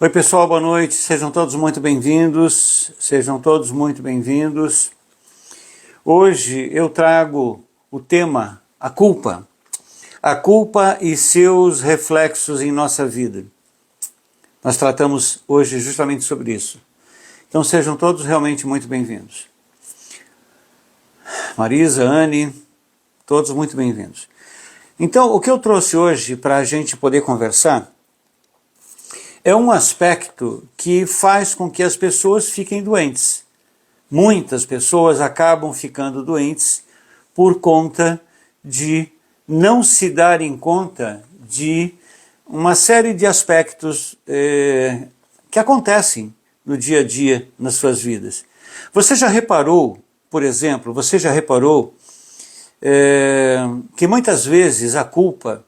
Oi pessoal, boa noite, sejam todos muito bem-vindos, Hoje eu trago o tema a culpa e seus reflexos em nossa vida. Nós tratamos hoje justamente sobre isso. Então sejam todos realmente muito bem-vindos. Marisa, Anne, todos muito bem-vindos. Então o que eu trouxe hoje para a gente poder conversar é um aspecto que faz com que as pessoas fiquem doentes. Muitas pessoas acabam ficando doentes por conta de não se darem conta de uma série de aspectos que acontecem no dia a dia nas suas vidas. Você já reparou, por exemplo, que muitas vezes a culpa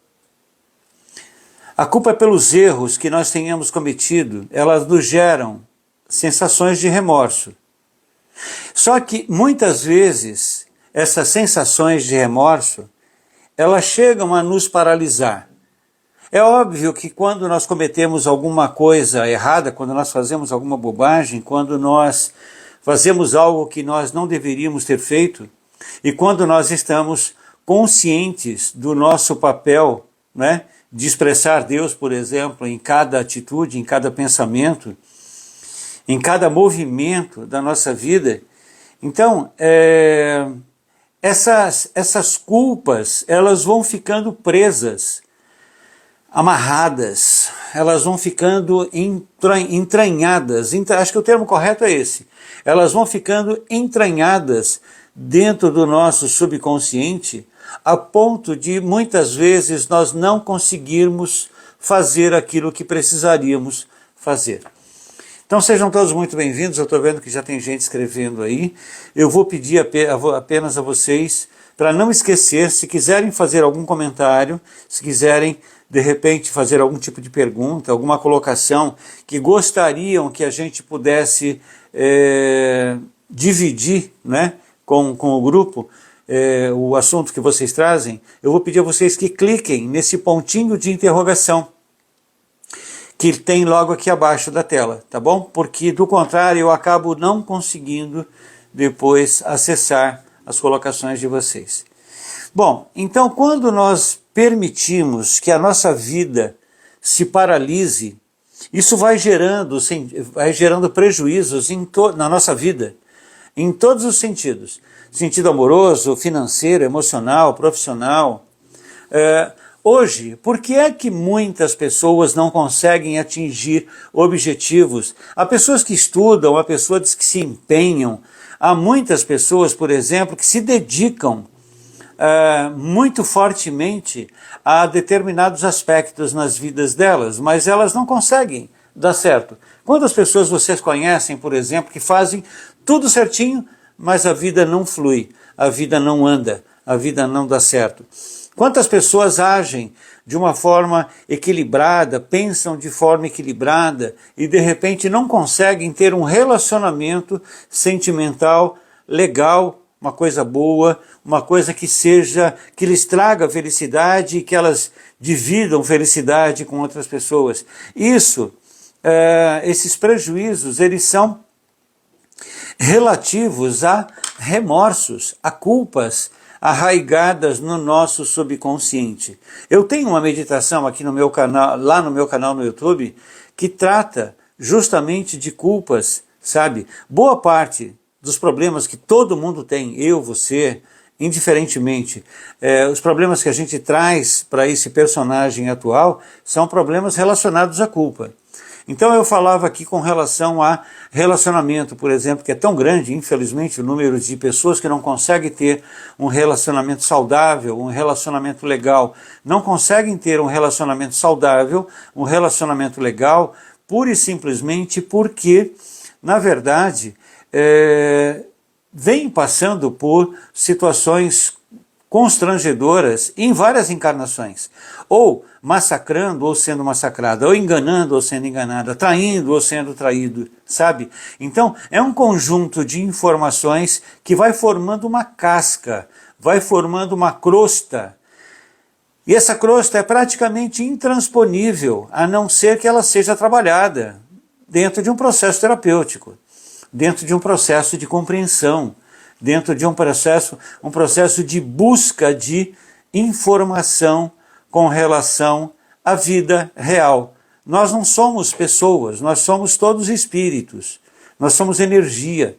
é pelos erros que nós tenhamos cometido, elas nos geram sensações de remorso. Só que muitas vezes essas sensações de remorso, elas chegam a nos paralisar. É óbvio que quando nós cometemos alguma coisa errada, quando nós fazemos alguma bobagem, quando nós fazemos algo que nós não deveríamos ter feito, e quando nós estamos conscientes do nosso papel, né, de expressar Deus, por exemplo, em cada atitude, em cada pensamento, em cada movimento da nossa vida. Então, essas culpas, elas vão ficando presas, amarradas, elas vão ficando entranhadas, acho que o termo correto é esse, elas vão ficando entranhadas dentro do nosso subconsciente, a ponto de muitas vezes nós não conseguirmos fazer aquilo que precisaríamos fazer. Então sejam todos muito bem-vindos, eu estou vendo que já tem gente escrevendo aí. Eu vou pedir apenas a vocês para não esquecer, se quiserem fazer algum comentário, se quiserem de repente fazer algum tipo de pergunta, alguma colocação que gostariam que a gente pudesse dividir, né, com o grupo, o assunto que vocês trazem, eu vou pedir a vocês que cliquem nesse pontinho de interrogação que tem logo aqui abaixo da tela, tá bom? Porque do contrário eu acabo não conseguindo depois acessar as colocações de vocês. Bom, então quando nós permitimos que a nossa vida se paralise, isso vai gerando prejuízos na nossa vida, em todos os sentidos. Sentido amoroso, financeiro, emocional, profissional. Hoje, por que é que muitas pessoas não conseguem atingir objetivos? Há pessoas que estudam, há pessoas que se empenham, há muitas pessoas, por exemplo, que se dedicam muito fortemente a determinados aspectos nas vidas delas, mas elas não conseguem dar certo. Quantas pessoas vocês conhecem, por exemplo, que fazem tudo certinho, mas a vida não flui, a vida não anda, a vida não dá certo? Quantas pessoas agem de uma forma equilibrada, pensam de forma equilibrada e de repente não conseguem ter um relacionamento sentimental legal, uma coisa boa, uma coisa que lhes traga felicidade e que elas dividam felicidade com outras pessoas? Esses prejuízos, eles são relativos a remorsos, a culpas arraigadas no nosso subconsciente. Eu tenho uma meditação aqui no meu canal, lá no meu canal no YouTube, que trata justamente de culpas, sabe? Boa parte dos problemas que todo mundo tem, eu, você, indiferentemente, os problemas que a gente traz para esse personagem atual são problemas relacionados à culpa. Então eu falava aqui com relação a relacionamento, por exemplo, que é tão grande, infelizmente, o número de pessoas que não conseguem ter um relacionamento saudável, um relacionamento legal, não conseguem ter um relacionamento saudável, um relacionamento legal, pura e simplesmente porque, na verdade, vem passando por situações constrangedoras em várias encarnações, ou massacrando ou sendo massacrada, ou enganando ou sendo enganada, traindo ou sendo traído, sabe? Então é um conjunto de informações que vai formando uma casca, vai formando uma crosta, E essa crosta é praticamente intransponível, a não ser que ela seja trabalhada dentro de um processo terapêutico, dentro de um processo de compreensão, dentro de um processo de busca de informação com relação à vida real. Nós não somos pessoas, nós somos todos espíritos, nós somos energia.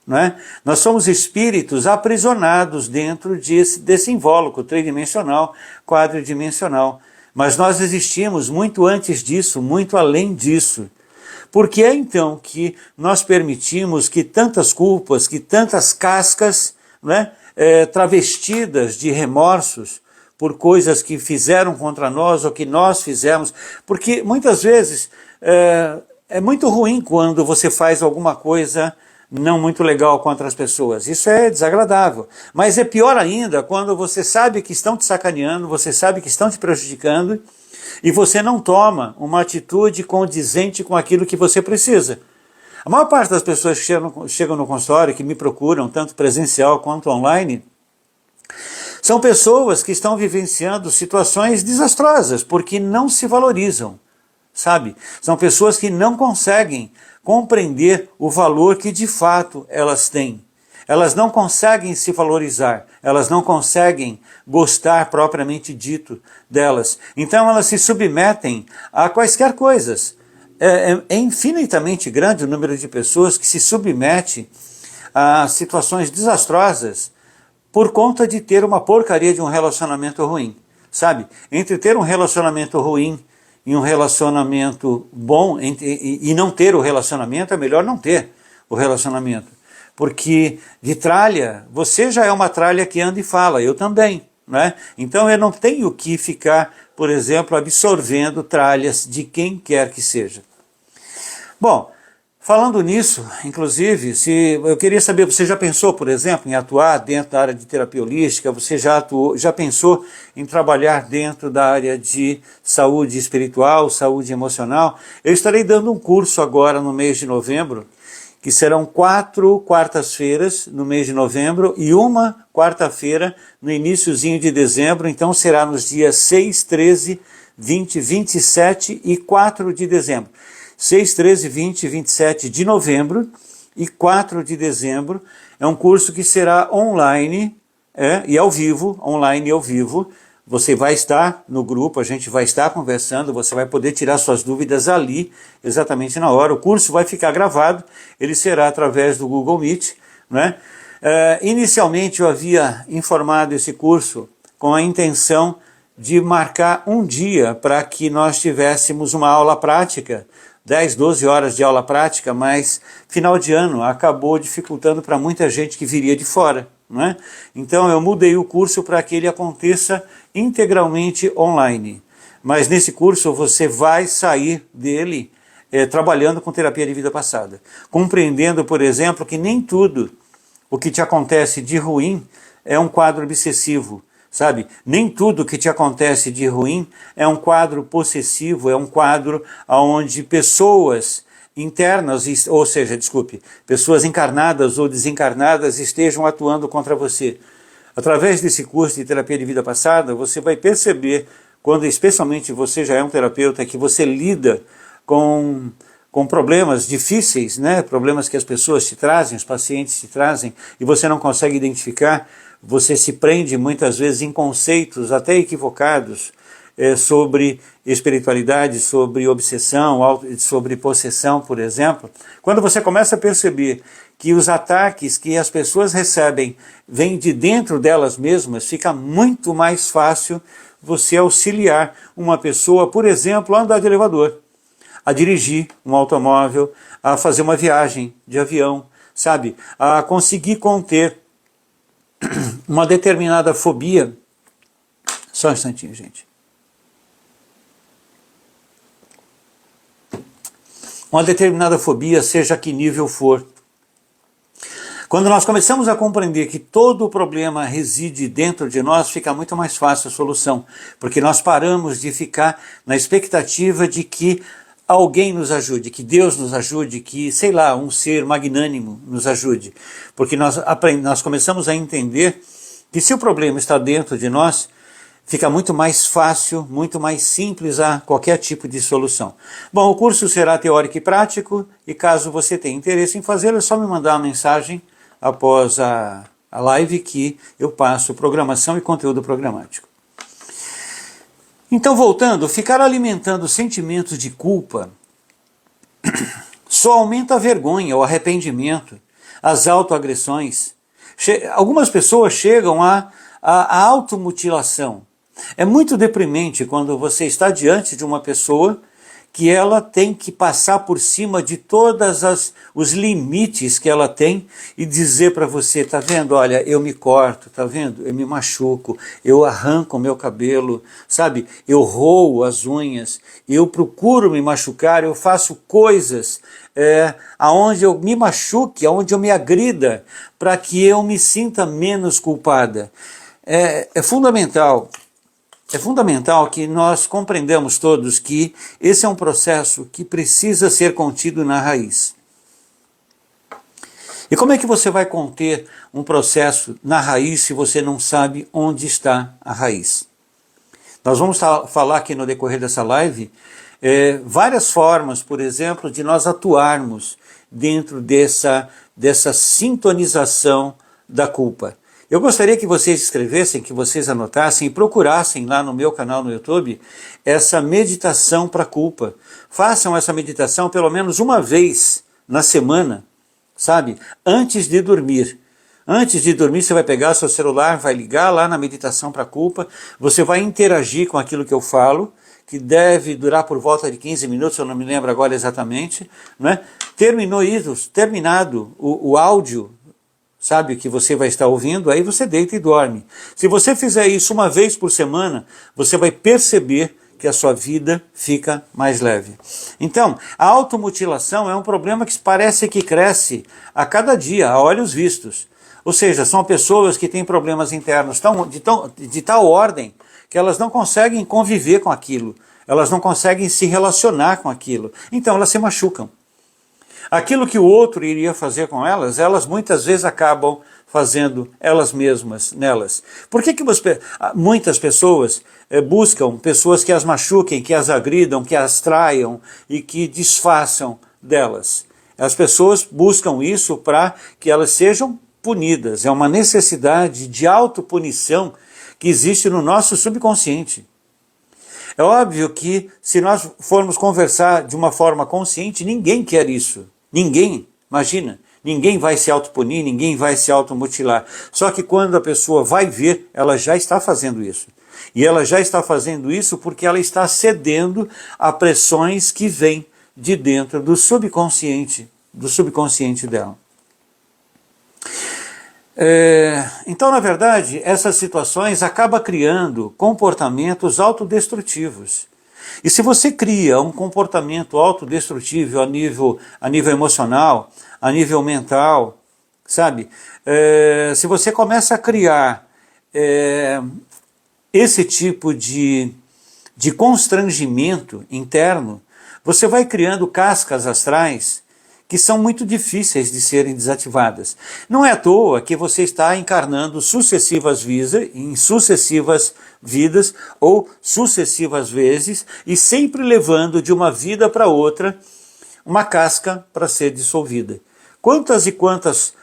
Não é? Nós somos espíritos aprisionados dentro desse invólucro tridimensional, quadridimensional. Mas nós existimos muito antes disso, muito além disso. Por que é então que nós permitimos que tantas culpas, que tantas cascas, né, travestidas de remorsos por coisas que fizeram contra nós ou que nós fizemos? Porque muitas vezes é muito ruim quando você faz alguma coisa não muito legal contra as pessoas. Isso é desagradável. Mas é pior ainda quando você sabe que estão te sacaneando, você sabe que estão te prejudicando e você não toma uma atitude condizente com aquilo que você precisa. A maior parte das pessoas que chegam no consultório, que me procuram, tanto presencial quanto online, são pessoas que estão vivenciando situações desastrosas, porque não se valorizam, sabe? São pessoas que não conseguem compreender o valor que de fato elas têm. Elas não conseguem se valorizar, elas não conseguem gostar propriamente dito delas. Então elas se submetem a quaisquer coisas. É infinitamente grande o número de pessoas que se submete a situações desastrosas por conta de ter uma porcaria de um relacionamento ruim, sabe? Entre ter um relacionamento ruim e um relacionamento bom, e não ter o relacionamento, é melhor não ter o relacionamento. Porque de tralha, você já é uma tralha que anda e fala, eu também, né? Então eu não tenho que ficar, por exemplo, absorvendo tralhas de quem quer que seja. Bom, falando nisso, inclusive, eu queria saber, você já pensou, por exemplo, em atuar dentro da área de terapia holística? Você já pensou em trabalhar dentro da área de saúde espiritual, saúde emocional? Eu estarei dando um curso agora no mês de novembro, que serão 4 quartas-feiras no mês de novembro e uma quarta-feira no iniciozinho de dezembro. Então será nos dias 6, 13, 20, 27 e 4 de dezembro. 6, 13, 20 e 27 de novembro e 4 de dezembro. É um curso que será online e ao vivo, online e ao vivo. Você vai estar no grupo, a gente vai estar conversando, você vai poder tirar suas dúvidas ali, exatamente na hora. O curso vai ficar gravado, ele será através do Google Meet, né? Inicialmente eu havia informado esse curso com a intenção de marcar um dia para que nós tivéssemos uma aula prática, 10, 12 horas de aula prática, mas final de ano acabou dificultando para muita gente que viria de fora, né? Então eu mudei o curso para que ele aconteça integralmente online. Mas nesse curso você vai sair dele trabalhando com terapia de vida passada. Compreendendo, por exemplo, que nem tudo o que te acontece de ruim é um quadro obsessivo, sabe? Nem tudo que te acontece de ruim é um quadro possessivo, é um quadro onde pessoas internas, ou seja, pessoas encarnadas ou desencarnadas estejam atuando contra você. Através desse curso de terapia de vida passada, você vai perceber, quando especialmente você já é um terapeuta, que você lida com problemas difíceis, né? Problemas que as pessoas te trazem, os pacientes te trazem, e você não consegue identificar, você se prende muitas vezes em conceitos até equivocados sobre espiritualidade, sobre obsessão, sobre possessão, por exemplo. Quando você começa a perceber que os ataques que as pessoas recebem vêm de dentro delas mesmas, fica muito mais fácil você auxiliar uma pessoa, por exemplo, a andar de elevador, a dirigir um automóvel, a fazer uma viagem de avião, sabe? A conseguir conter uma determinada fobia. Só um instantinho, gente. Uma determinada fobia, seja que nível for. Quando nós começamos a compreender que todo o problema reside dentro de nós, fica muito mais fácil a solução, porque nós paramos de ficar na expectativa de que alguém nos ajude, que Deus nos ajude, que, sei lá, um ser magnânimo nos ajude. Porque nós começamos a entender que se o problema está dentro de nós, Fica muito mais fácil, muito mais simples a qualquer tipo de solução. Bom, o curso será teórico e prático, e caso você tenha interesse em fazê-lo, é só me mandar uma mensagem após a live que eu passo programação e conteúdo programático. Então, voltando, ficar alimentando sentimentos de culpa só aumenta a vergonha, o arrependimento, as autoagressões. Algumas pessoas chegam à automutilação. É muito deprimente quando você está diante de uma pessoa que ela tem que passar por cima de todos os limites que ela tem e dizer para você, tá vendo, olha, eu me corto, tá vendo, eu me machuco, eu arranco o meu cabelo, sabe, eu roo as unhas, eu procuro me machucar, eu faço coisas aonde eu me machuque, aonde eu me agrida, para que eu me sinta menos culpada. É fundamental que nós compreendamos todos que esse é um processo que precisa ser contido na raiz. E como é que você vai conter um processo na raiz se você não sabe onde está a raiz? Nós vamos falar aqui no decorrer dessa live várias formas, por exemplo, de nós atuarmos dentro dessa sintonização da culpa. Eu gostaria que vocês escrevessem, que vocês anotassem e procurassem lá no meu canal no YouTube essa meditação para a culpa. Façam essa meditação pelo menos uma vez na semana, sabe? Antes de dormir. Antes de dormir você vai pegar seu celular, vai ligar lá na meditação para a culpa, você vai interagir com aquilo que eu falo, que deve durar por volta de 15 minutos, eu não me lembro agora exatamente, né? Terminado o áudio, sabe, que você vai estar ouvindo, aí você deita e dorme. Se você fizer isso uma vez por semana, você vai perceber que a sua vida fica mais leve. Então, a automutilação é um problema que parece que cresce a cada dia, a olhos vistos. Ou seja, são pessoas que têm problemas internos de tal ordem que elas não conseguem conviver com aquilo, elas não conseguem se relacionar com aquilo, então elas se machucam. Aquilo que o outro iria fazer com elas muitas vezes acabam fazendo elas mesmas nelas. Por que muitas pessoas buscam pessoas que as machuquem, que as agridam, que as traiam e que desfaçam delas? As pessoas buscam isso para que elas sejam punidas. É uma necessidade de autopunição que existe no nosso subconsciente. É óbvio que se nós formos conversar de uma forma consciente, ninguém quer isso. Ninguém, imagina, ninguém vai se autopunir, ninguém vai se automutilar. Só que quando a pessoa vai ver, ela já está fazendo isso. E ela já está fazendo isso porque ela está cedendo a pressões que vêm de dentro do subconsciente dela. Então, na verdade, essas situações acabam criando comportamentos autodestrutivos. E se você cria um comportamento autodestrutivo a nível emocional, a nível mental, sabe? Se você começa a criar esse tipo de constrangimento interno, você vai criando cascas astrais que são muito difíceis de serem desativadas. Não é à toa que você está encarnando sucessivas vidas ou sucessivas vezes e sempre levando de uma vida para outra uma casca para ser dissolvida. Quantas e quantas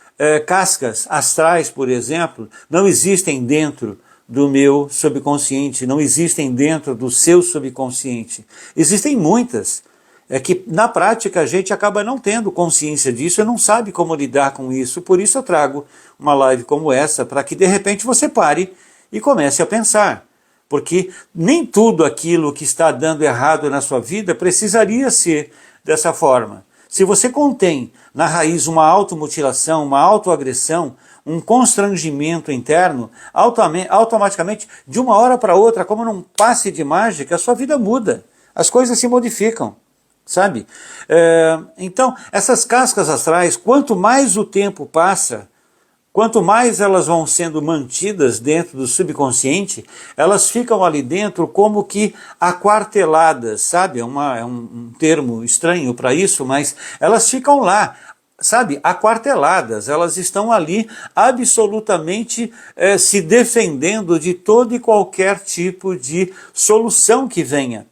cascas astrais, por exemplo, não existem dentro do meu subconsciente, não existem dentro do seu subconsciente? Existem muitas. É que na prática a gente acaba não tendo consciência disso e não sabe como lidar com isso. Por isso eu trago uma live como essa, para que de repente você pare e comece a pensar. Porque nem tudo aquilo que está dando errado na sua vida precisaria ser dessa forma. Se você contém na raiz uma automutilação, uma autoagressão, um constrangimento interno, automaticamente, de uma hora para outra, como num passe de mágica, a sua vida muda. As coisas se modificam. Sabe? Então, essas cascas astrais, quanto mais o tempo passa, quanto mais elas vão sendo mantidas dentro do subconsciente, elas ficam ali dentro como que aquarteladas, sabe? É um termo estranho para isso, mas elas ficam lá, sabe, aquarteladas, elas estão ali absolutamente se defendendo de todo e qualquer tipo de solução que venha.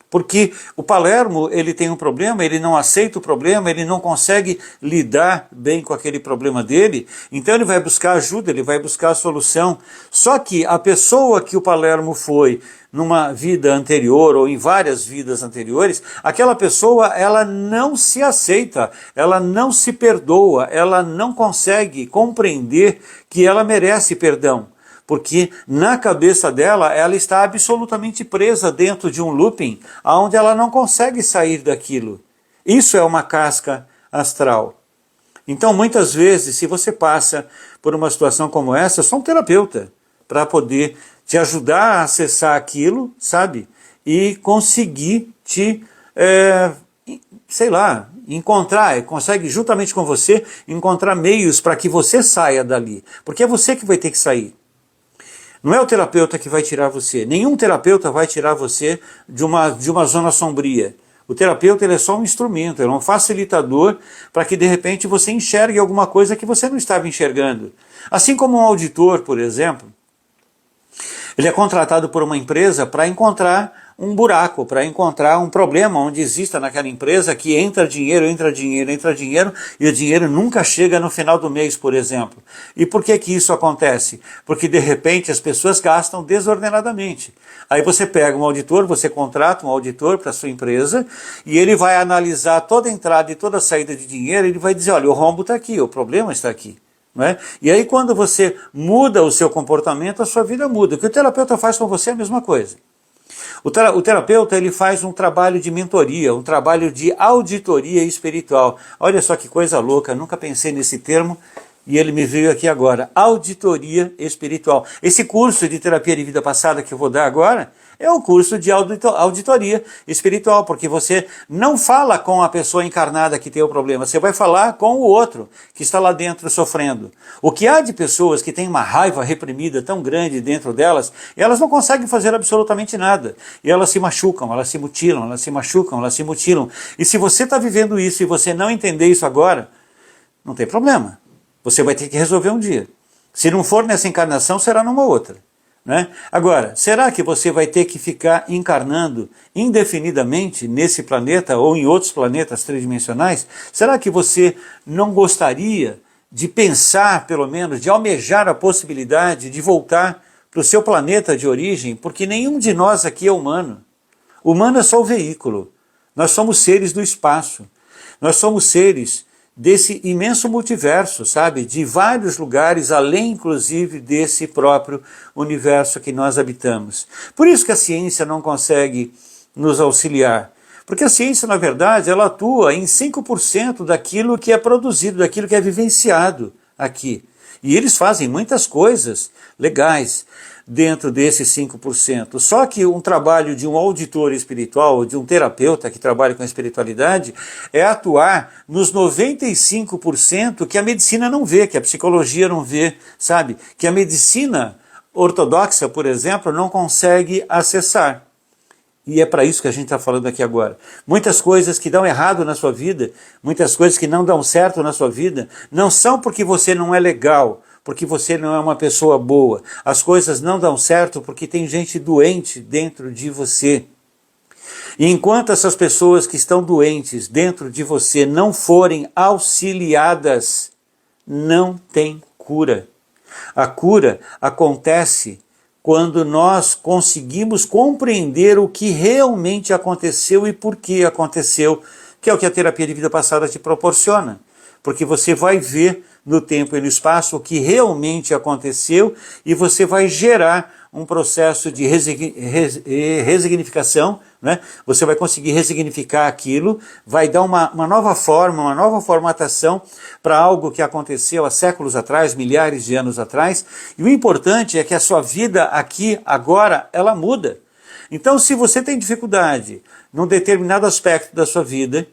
Porque o Palermo, ele tem um problema, ele não aceita o problema, ele não consegue lidar bem com aquele problema dele, então ele vai buscar ajuda, ele vai buscar a solução. Só que a pessoa que o Palermo foi numa vida anterior ou em várias vidas anteriores, aquela pessoa, ela não se aceita, ela não se perdoa, ela não consegue compreender que ela merece perdão. Porque na cabeça dela, ela está absolutamente presa dentro de um looping, onde ela não consegue sair daquilo. Isso é uma casca astral. Então, muitas vezes, se você passa por uma situação como essa, só um terapeuta para poder te ajudar a acessar aquilo, sabe? E conseguir te, sei lá, encontrar, consegue juntamente com você, encontrar meios para que você saia dali. Porque é você que vai ter que sair. Não é o terapeuta que vai tirar você. Nenhum terapeuta vai tirar você de uma zona sombria. O terapeuta, ele é só um instrumento, ele é um facilitador para que de repente você enxergue alguma coisa que você não estava enxergando. Assim como um auditor, por exemplo, ele é contratado por uma empresa para encontrar um buraco, para encontrar um problema onde exista naquela empresa que entra dinheiro, e o dinheiro nunca chega no final do mês, por exemplo. E por que que isso acontece? Porque de repente as pessoas gastam desordenadamente. Aí você pega um auditor, você contrata um auditor para a sua empresa e ele vai analisar toda a entrada e toda a saída de dinheiro e ele vai dizer, olha, o rombo está aqui, o problema está aqui. Não é? E aí quando você muda o seu comportamento, a sua vida muda. O que o terapeuta faz com você é a mesma coisa. O terapeuta, ele faz um trabalho de mentoria, um trabalho de auditoria espiritual. Olha só que coisa louca, nunca pensei nesse termo e ele me veio aqui agora. Auditoria espiritual. Esse curso de terapia de vida passada que eu vou dar agora é um curso de auditoria espiritual, porque você não fala com a pessoa encarnada que tem o problema, você vai falar com o outro que está lá dentro sofrendo. O que há de pessoas que têm uma raiva reprimida tão grande dentro delas, elas não conseguem fazer absolutamente nada. E elas se machucam, elas se mutilam, elas se machucam, elas se mutilam. E se você está vivendo isso e você não entender isso agora, não tem problema. Você vai ter que resolver um dia. Se não for nessa encarnação, será numa outra. Né? Agora, será que você vai ter que ficar encarnando indefinidamente nesse planeta ou em outros planetas tridimensionais? Será que você não gostaria de pensar, pelo menos, de almejar a possibilidade de voltar para o seu planeta de origem? Porque nenhum de nós aqui é humano. O humano é só o veículo. Nós somos seres do espaço. Nós somos seres desse imenso multiverso, sabe? De vários lugares, além inclusive desse próprio universo que nós habitamos. Por isso que a ciência não consegue nos auxiliar. Porque a ciência, na verdade, ela atua em 5% daquilo que é produzido, daquilo que é vivenciado aqui. E eles fazem muitas coisas legais dentro desses 5%. Só que um trabalho de um auditor espiritual, de um terapeuta que trabalha com a espiritualidade, é atuar nos 95% que a medicina não vê, que a psicologia não vê, sabe? Que a medicina ortodoxa, por exemplo, não consegue acessar. E é para isso que a gente está falando aqui agora. Muitas coisas que dão errado na sua vida, muitas coisas que não dão certo na sua vida, não são porque você não é legal, porque você não é uma pessoa boa. As coisas não dão certo porque tem gente doente dentro de você. E enquanto essas pessoas que estão doentes dentro de você não forem auxiliadas, não tem cura. A cura acontece quando nós conseguimos compreender o que realmente aconteceu e por que aconteceu, que é o que a terapia de vida passada te proporciona. Porque você vai ver no tempo e no espaço o que realmente aconteceu e você vai gerar um processo de resignificação, né? Você vai conseguir resignificar aquilo, vai dar uma nova forma, uma nova formatação para algo que aconteceu há séculos atrás, milhares de anos atrás, e o importante é que a sua vida aqui, agora, ela muda. Então, se você tem dificuldade num determinado aspecto da sua vida,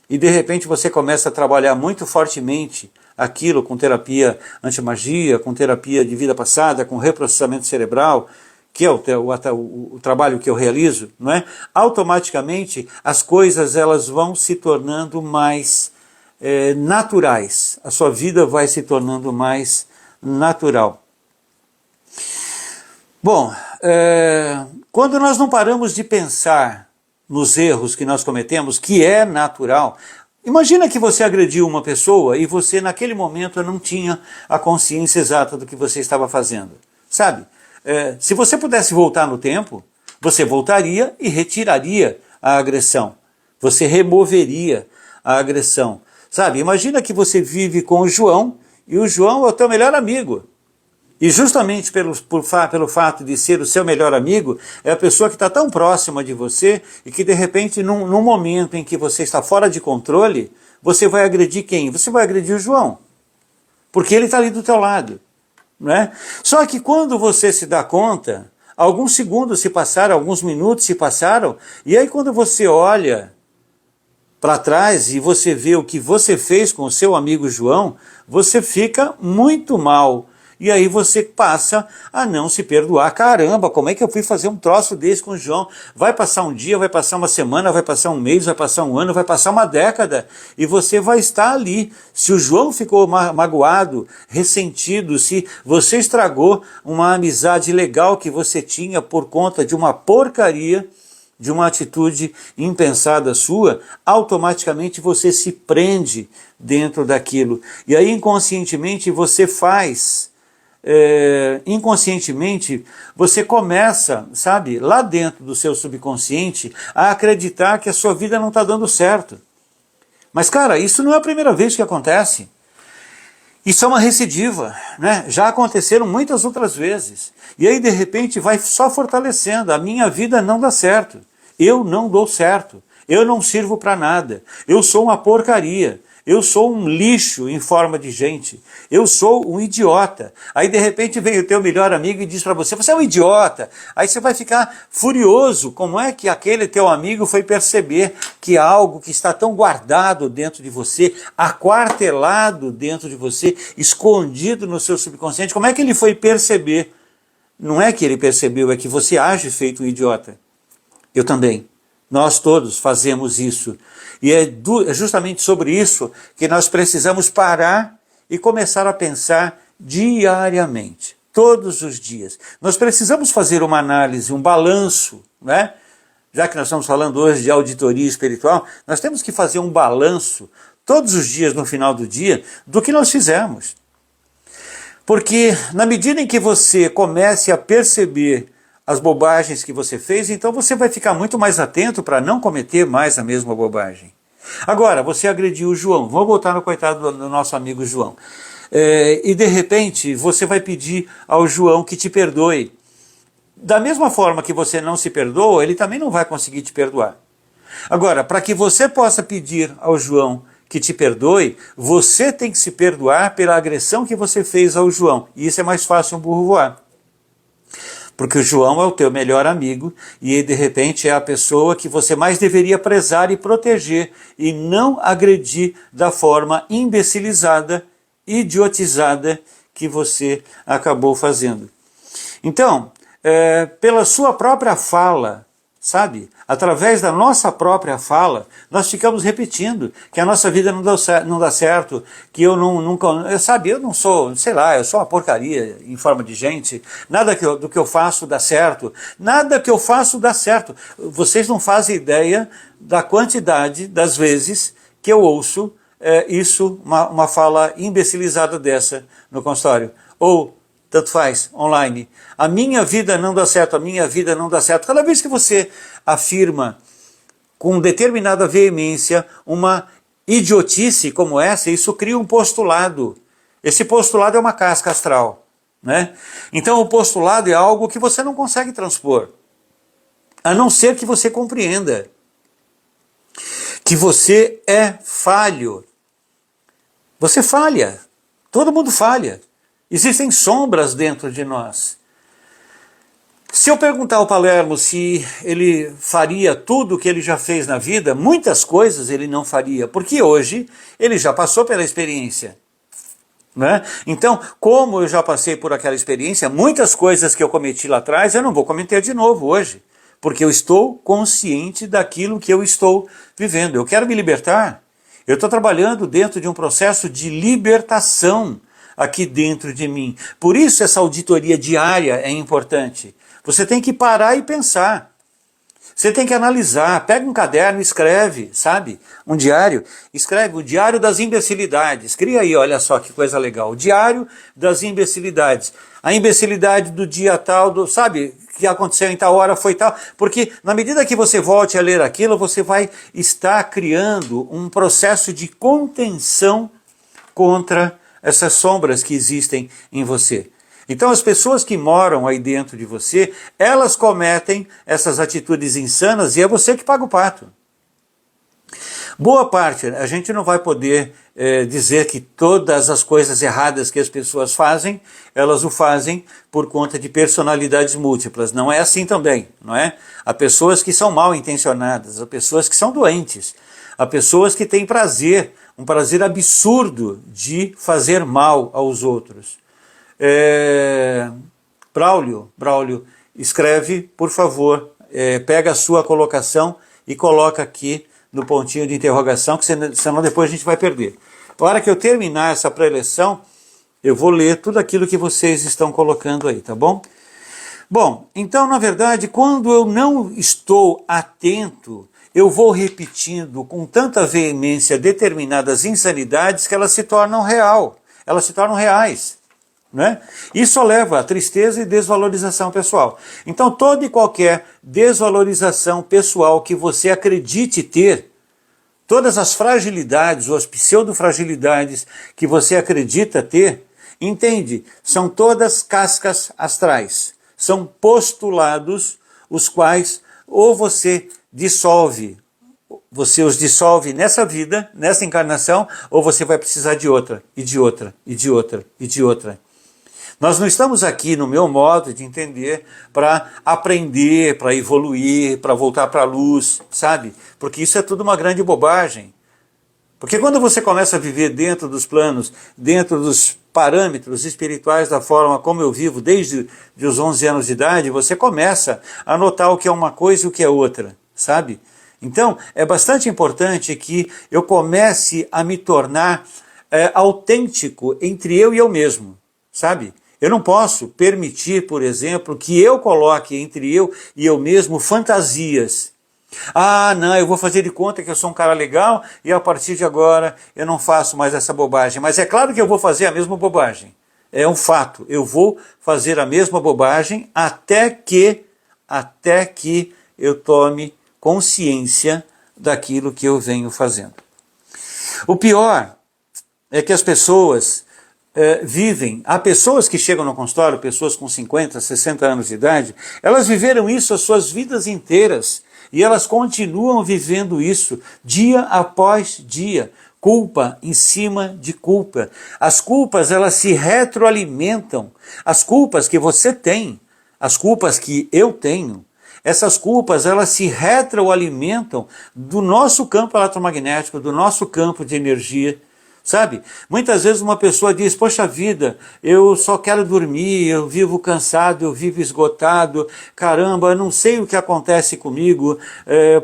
e de repente você começa a trabalhar muito fortemente aquilo com terapia anti-magia, com terapia de vida passada, com reprocessamento cerebral, que é o trabalho que eu realizo, não é? Automaticamente as coisas elas vão se tornando mais naturais. A sua vida vai se tornando mais natural. Bom, quando nós não paramos de pensar nos erros que nós cometemos, que é natural, imagina que você agrediu uma pessoa e você naquele momento não tinha a consciência exata do que você estava fazendo. Sabe? Se você pudesse voltar no tempo, você voltaria e retiraria a agressão. Você removeria a agressão. Sabe? Imagina que você vive com o João e o João é o teu melhor amigo. E justamente pelo fato de ser o seu melhor amigo, é a pessoa que está tão próxima de você e que de repente num momento em que você está fora de controle, você vai agredir quem? Você vai agredir o João. Porque ele está ali do teu lado. Não é? Só que quando você se dá conta, alguns segundos se passaram, alguns minutos se passaram, e aí quando você olha para trás e você vê o que você fez com o seu amigo João, você fica muito mal. E aí você passa a não se perdoar. Caramba, como é que eu fui fazer um troço desse com o João? Vai passar um dia, vai passar uma semana, vai passar um mês, vai passar um ano, vai passar uma década. E você vai estar ali. Se o João ficou magoado, ressentido, se você estragou uma amizade legal que você tinha por conta de uma porcaria, de uma atitude impensada sua, automaticamente você se prende dentro daquilo. E aí inconscientemente você faz... inconscientemente você começa, sabe, lá dentro do seu subconsciente a acreditar que a sua vida não está dando certo. Mas cara, isso não é a primeira vez que acontece. Isso é uma recidiva, né? Já aconteceram muitas outras vezes. E aí de repente vai só fortalecendo. A minha vida não dá certo. Eu não dou certo. Eu não sirvo para nada. Eu sou uma porcaria. Eu sou um lixo em forma de gente. Eu sou um idiota. Aí de repente vem o teu melhor amigo e diz para você, você é um idiota. Aí você vai ficar furioso. Como é que aquele teu amigo foi perceber que algo que está tão guardado dentro de você, aquartelado dentro de você, escondido no seu subconsciente, como é que ele foi perceber? Não é que ele percebeu, é que você age feito um idiota. Eu também. Nós todos fazemos isso. E é justamente sobre isso que nós precisamos parar e começar a pensar diariamente, todos os dias. Nós precisamos fazer uma análise, um balanço, né? Já que nós estamos falando hoje de auditoria espiritual, nós temos que fazer um balanço todos os dias, no final do dia, do que nós fizemos. Porque na medida em que você comece a perceber as bobagens que você fez, então você vai ficar muito mais atento para não cometer mais a mesma bobagem. Agora, você agrediu o João, vamos voltar no coitado do nosso amigo João, e de repente você vai pedir ao João que te perdoe. Da mesma forma que você não se perdoa, ele também não vai conseguir te perdoar. Agora, para que você possa pedir ao João que te perdoe, você tem que se perdoar pela agressão que você fez ao João, e isso é mais fácil um burro voar. Porque o João é o teu melhor amigo e de repente é a pessoa que você mais deveria prezar e proteger e não agredir da forma imbecilizada, idiotizada que você acabou fazendo. Então, pela sua própria fala, sabe? Através da nossa própria fala, nós ficamos repetindo que a nossa vida não dá certo, que eu nunca... Sabe, eu não sou, sei lá, eu sou uma porcaria em forma de gente, nada do que eu faço dá certo, nada que eu faço dá certo. Vocês não fazem ideia da quantidade das vezes que eu ouço uma fala imbecilizada dessa no consultório. Ou... tanto faz, online. A minha vida não dá certo, a minha vida não dá certo. Cada vez que você afirma com determinada veemência uma idiotice como essa, isso cria um postulado. Esse postulado é uma casca astral, né? Então o postulado é algo que você não consegue transpor, a não ser que você compreenda que você é falho. Você falha, todo mundo falha. Existem sombras dentro de nós. Se eu perguntar ao Palermo se ele faria tudo o que ele já fez na vida, muitas coisas ele não faria, porque hoje ele já passou pela experiência. Né? Então, como eu já passei por aquela experiência, muitas coisas que eu cometi lá atrás eu não vou cometer de novo hoje, porque eu estou consciente daquilo que eu estou vivendo. Eu quero me libertar. Eu estou trabalhando dentro de um processo de libertação aqui dentro de mim. Por isso essa auditoria diária é importante. Você tem que parar e pensar. Você tem que analisar, pega um caderno e escreve, sabe? Um diário, escreve o Diário das Imbecilidades. Cria aí, olha só que coisa legal. O Diário das Imbecilidades. A imbecilidade do dia tal, sabe? Que aconteceu em tal hora foi tal. Porque na medida que você volte a ler aquilo, você vai estar criando um processo de contenção contra essas sombras que existem em você. Então as pessoas que moram aí dentro de você, elas cometem essas atitudes insanas e é você que paga o pato. Boa parte, a gente não vai poder dizer que todas as coisas erradas que as pessoas fazem, elas o fazem por conta de personalidades múltiplas. Não é assim também, não é? Há pessoas que são mal intencionadas, há pessoas que são doentes, há pessoas que têm prazer, um prazer absurdo de fazer mal aos outros. Braulio, escreve, por favor, pega a sua colocação e coloca aqui no pontinho de interrogação, que senão depois a gente vai perder. Na hora que eu terminar essa preleção, eu vou ler tudo aquilo que vocês estão colocando aí, tá bom? Bom, então, na verdade, quando eu não estou atento, eu vou repetindo com tanta veemência determinadas insanidades que elas se tornam reais. Né? Isso leva a tristeza e desvalorização pessoal. Então toda e qualquer desvalorização pessoal que você acredite ter, todas as fragilidades ou as pseudo-fragilidades que você acredita ter, entende? São todas cascas astrais. São postulados os quais ou você dissolve, você os dissolve nessa vida, nessa encarnação, ou você vai precisar de outra, e de outra, e de outra, e de outra. Nós não estamos aqui, no meu modo de entender, para aprender, para evoluir, para voltar para a luz, sabe? Porque isso é tudo uma grande bobagem. Porque quando você começa a viver dentro dos planos, dentro dos parâmetros espirituais da forma como eu vivo desde os 11 anos de idade, você começa a notar o que é uma coisa e o que é outra, sabe? Então, é bastante importante que eu comece a me tornar autêntico entre eu e eu mesmo, sabe? Eu não posso permitir, por exemplo, que eu coloque entre eu e eu mesmo fantasias. Ah, não, eu vou fazer de conta que eu sou um cara legal e a partir de agora eu não faço mais essa bobagem. Mas é claro que eu vou fazer a mesma bobagem. É um fato. Eu vou fazer a mesma bobagem até que eu tome consciência daquilo que eu venho fazendo. O pior é que as pessoas vivem, há pessoas que chegam no consultório, pessoas com 50, 60 anos de idade, elas viveram isso as suas vidas inteiras e elas continuam vivendo isso dia após dia, culpa em cima de culpa. As culpas, elas se retroalimentam. As culpas que você tem, as culpas que eu tenho, essas culpas, elas se retroalimentam do nosso campo eletromagnético, do nosso campo de energia. Sabe? Muitas vezes uma pessoa diz, poxa vida, eu só quero dormir, eu vivo cansado, eu vivo esgotado, caramba, eu não sei o que acontece comigo,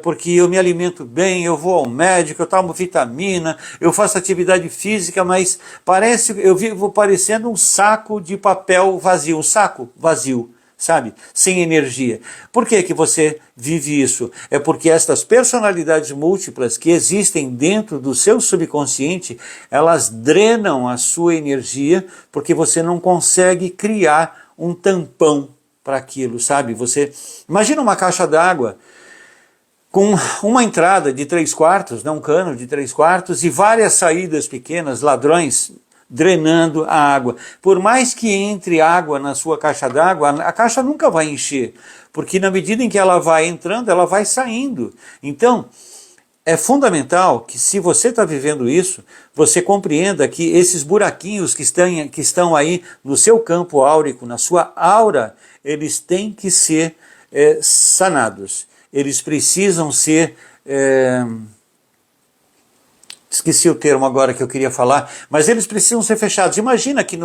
porque eu me alimento bem, eu vou ao médico, eu tomo vitamina, eu faço atividade física, mas eu vivo parecendo um saco de papel vazio, um saco vazio. Sabe? Sem energia. Por que que você vive isso? É porque estas personalidades múltiplas que existem dentro do seu subconsciente, elas drenam a sua energia porque você não consegue criar um tampão para aquilo, sabe? Você imagina uma caixa d'água com uma entrada de 3/4, né, um cano de 3/4 e várias saídas pequenas, ladrões, drenando a água. Por mais que entre água na sua caixa d'água, a caixa nunca vai encher, porque na medida em que ela vai entrando, ela vai saindo. Então, é fundamental que se você está vivendo isso, você compreenda que esses buraquinhos que estão aí no seu campo áurico, na sua aura, eles têm que ser sanados. Eles precisam ser... esqueci o termo agora que eu queria falar, mas eles precisam ser fechados. Imagina que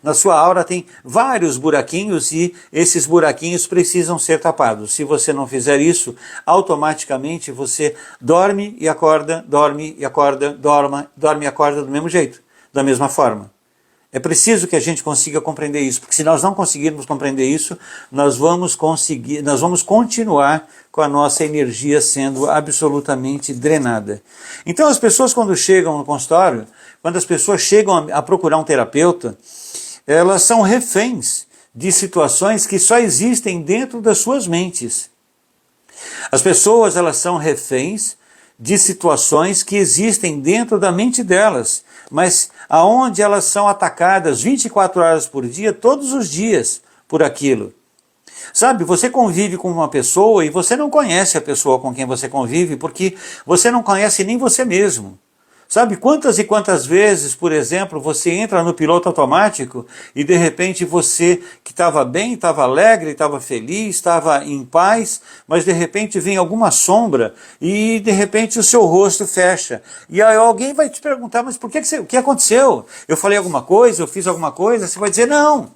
na sua aura tem vários buraquinhos e esses buraquinhos precisam ser tapados. Se você não fizer isso, automaticamente você dorme e acorda, dorme e acorda, dorme e acorda do mesmo jeito, da mesma forma. É preciso que a gente consiga compreender isso, porque se nós não conseguirmos compreender isso, nós vamos continuar com a nossa energia sendo absolutamente drenada. Então as pessoas quando chegam no consultório, quando as pessoas chegam a procurar um terapeuta, elas são reféns de situações que só existem dentro das suas mentes. As pessoas, elas são reféns de situações que existem dentro da mente delas, mas aonde elas são atacadas 24 horas por dia, todos os dias, por aquilo. Sabe, você convive com uma pessoa e você não conhece a pessoa com quem você convive, porque você não conhece nem você mesmo. Sabe, quantas e quantas vezes, por exemplo, você entra no piloto automático e de repente você que estava bem, estava alegre, estava feliz, estava em paz, mas de repente vem alguma sombra e de repente o seu rosto fecha. E aí alguém vai te perguntar, mas por que o que aconteceu? Eu falei alguma coisa, eu fiz alguma coisa? Você vai dizer, não.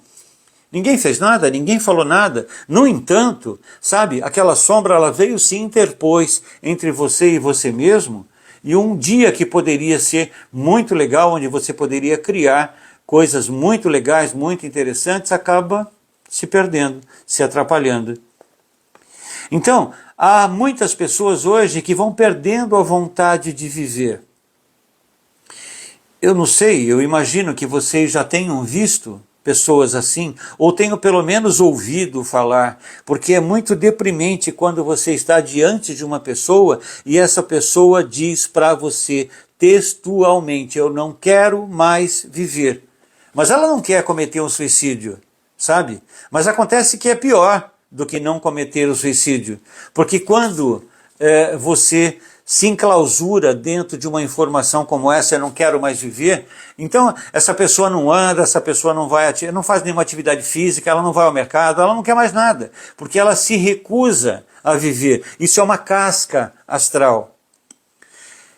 Ninguém fez nada, ninguém falou nada. No entanto, sabe, aquela sombra ela veio se interpôs entre você e você mesmo, e um dia que poderia ser muito legal, onde você poderia criar coisas muito legais, muito interessantes, acaba se perdendo, se atrapalhando. Então, há muitas pessoas hoje que vão perdendo a vontade de viver. Eu não sei, eu imagino que vocês já tenham visto pessoas assim, ou tenho pelo menos ouvido falar, porque é muito deprimente quando você está diante de uma pessoa e essa pessoa diz para você textualmente, eu não quero mais viver. Mas ela não quer cometer um suicídio, sabe? Mas acontece que é pior do que não cometer o suicídio, porque quando você se enclausura dentro de uma informação como essa, eu não quero mais viver, então essa pessoa não anda, essa pessoa não faz nenhuma atividade física, ela não vai ao mercado, ela não quer mais nada, porque ela se recusa a viver. Isso é uma casca astral.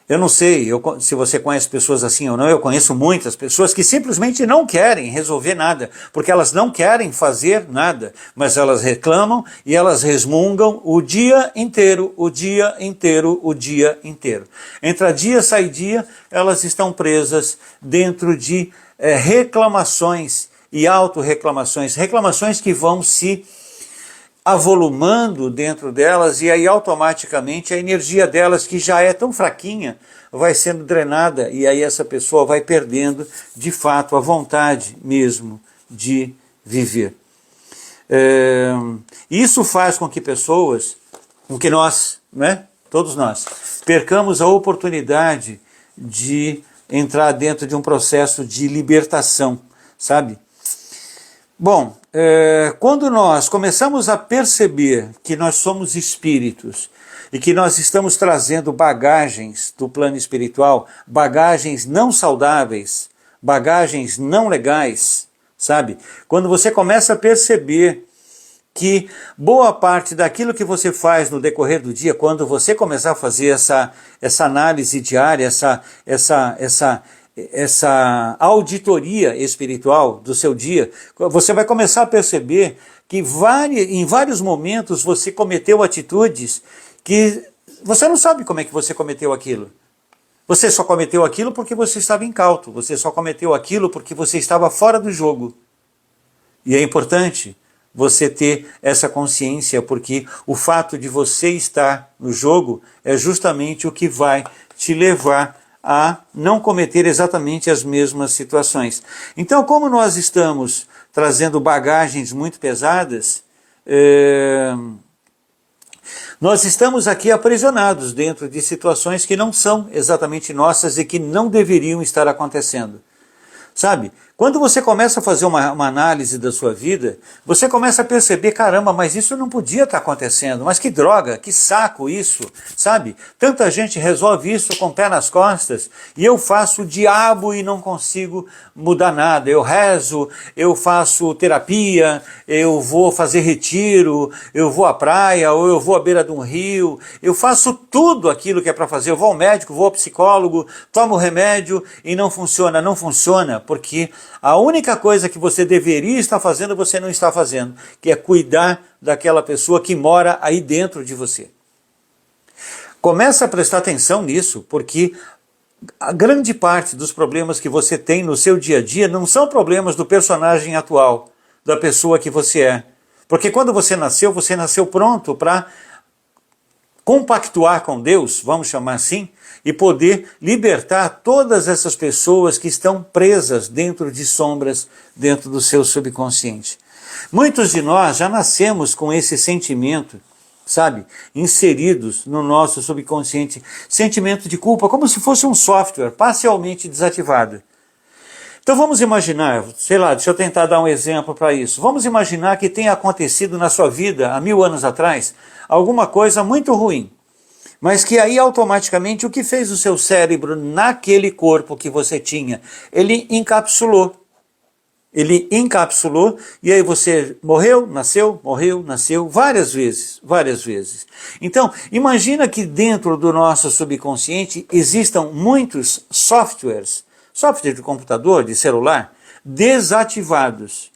Eu não sei se você conhece pessoas assim ou não, eu conheço muitas pessoas que simplesmente não querem resolver nada, porque elas não querem fazer nada, mas elas reclamam e elas resmungam o dia inteiro, o dia inteiro, o dia inteiro. Entra dia, sai dia, elas estão presas dentro de reclamações e autorreclamações, reclamações que vão se avolumando dentro delas e aí automaticamente a energia delas, que já é tão fraquinha, vai sendo drenada e aí essa pessoa vai perdendo de fato a vontade mesmo de viver. Isso faz com que nós, né, todos nós, percamos a oportunidade de entrar dentro de um processo de libertação, sabe? Bom, quando nós começamos a perceber que nós somos espíritos e que nós estamos trazendo bagagens do plano espiritual, bagagens não saudáveis, bagagens não legais, sabe? Quando você começa a perceber que boa parte daquilo que você faz no decorrer do dia, quando você começar a fazer essa análise diária, essa auditoria espiritual do seu dia, você vai começar a perceber que em vários momentos você cometeu atitudes que você não sabe como é que você cometeu aquilo. Você só cometeu aquilo porque você estava incauto, você só cometeu aquilo porque você estava fora do jogo. E é importante você ter essa consciência, porque o fato de você estar no jogo é justamente o que vai te levar a não cometer exatamente as mesmas situações. Então, como nós estamos trazendo bagagens muito pesadas, nós estamos aqui aprisionados dentro de situações que não são exatamente nossas e que não deveriam estar acontecendo. Sabe? Quando você começa a fazer uma análise da sua vida, você começa a perceber, caramba, mas isso não podia estar acontecendo, mas que droga, que saco isso, sabe? Tanta gente resolve isso com o pé nas costas, e eu faço o diabo e não consigo mudar nada. Eu rezo, eu faço terapia, eu vou fazer retiro, eu vou à praia, ou eu vou à beira de um rio, eu faço tudo aquilo que é para fazer, eu vou ao médico, vou ao psicólogo, tomo remédio e não funciona. Não funciona porque a única coisa que você deveria estar fazendo, você não está fazendo, que é cuidar daquela pessoa que mora aí dentro de você. Começa a prestar atenção nisso, porque a grande parte dos problemas que você tem no seu dia a dia não são problemas do personagem atual, da pessoa que você é. Porque quando você nasceu pronto para compactuar com Deus, vamos chamar assim, e poder libertar todas essas pessoas que estão presas dentro de sombras, dentro do seu subconsciente. Muitos de nós já nascemos com esse sentimento, sabe, inseridos no nosso subconsciente, sentimento de culpa, como se fosse um software parcialmente desativado. Então vamos imaginar, sei lá, deixa eu tentar dar um exemplo para isso. Vamos imaginar que tenha acontecido na sua vida, há 1000 anos atrás, alguma coisa muito ruim. Mas que aí automaticamente o que fez o seu cérebro naquele corpo que você tinha? Ele encapsulou. Ele encapsulou e aí você morreu, nasceu várias vezes, várias vezes. Então, imagina que dentro do nosso subconsciente existam muitos softwares, software de computador, de celular, desativados,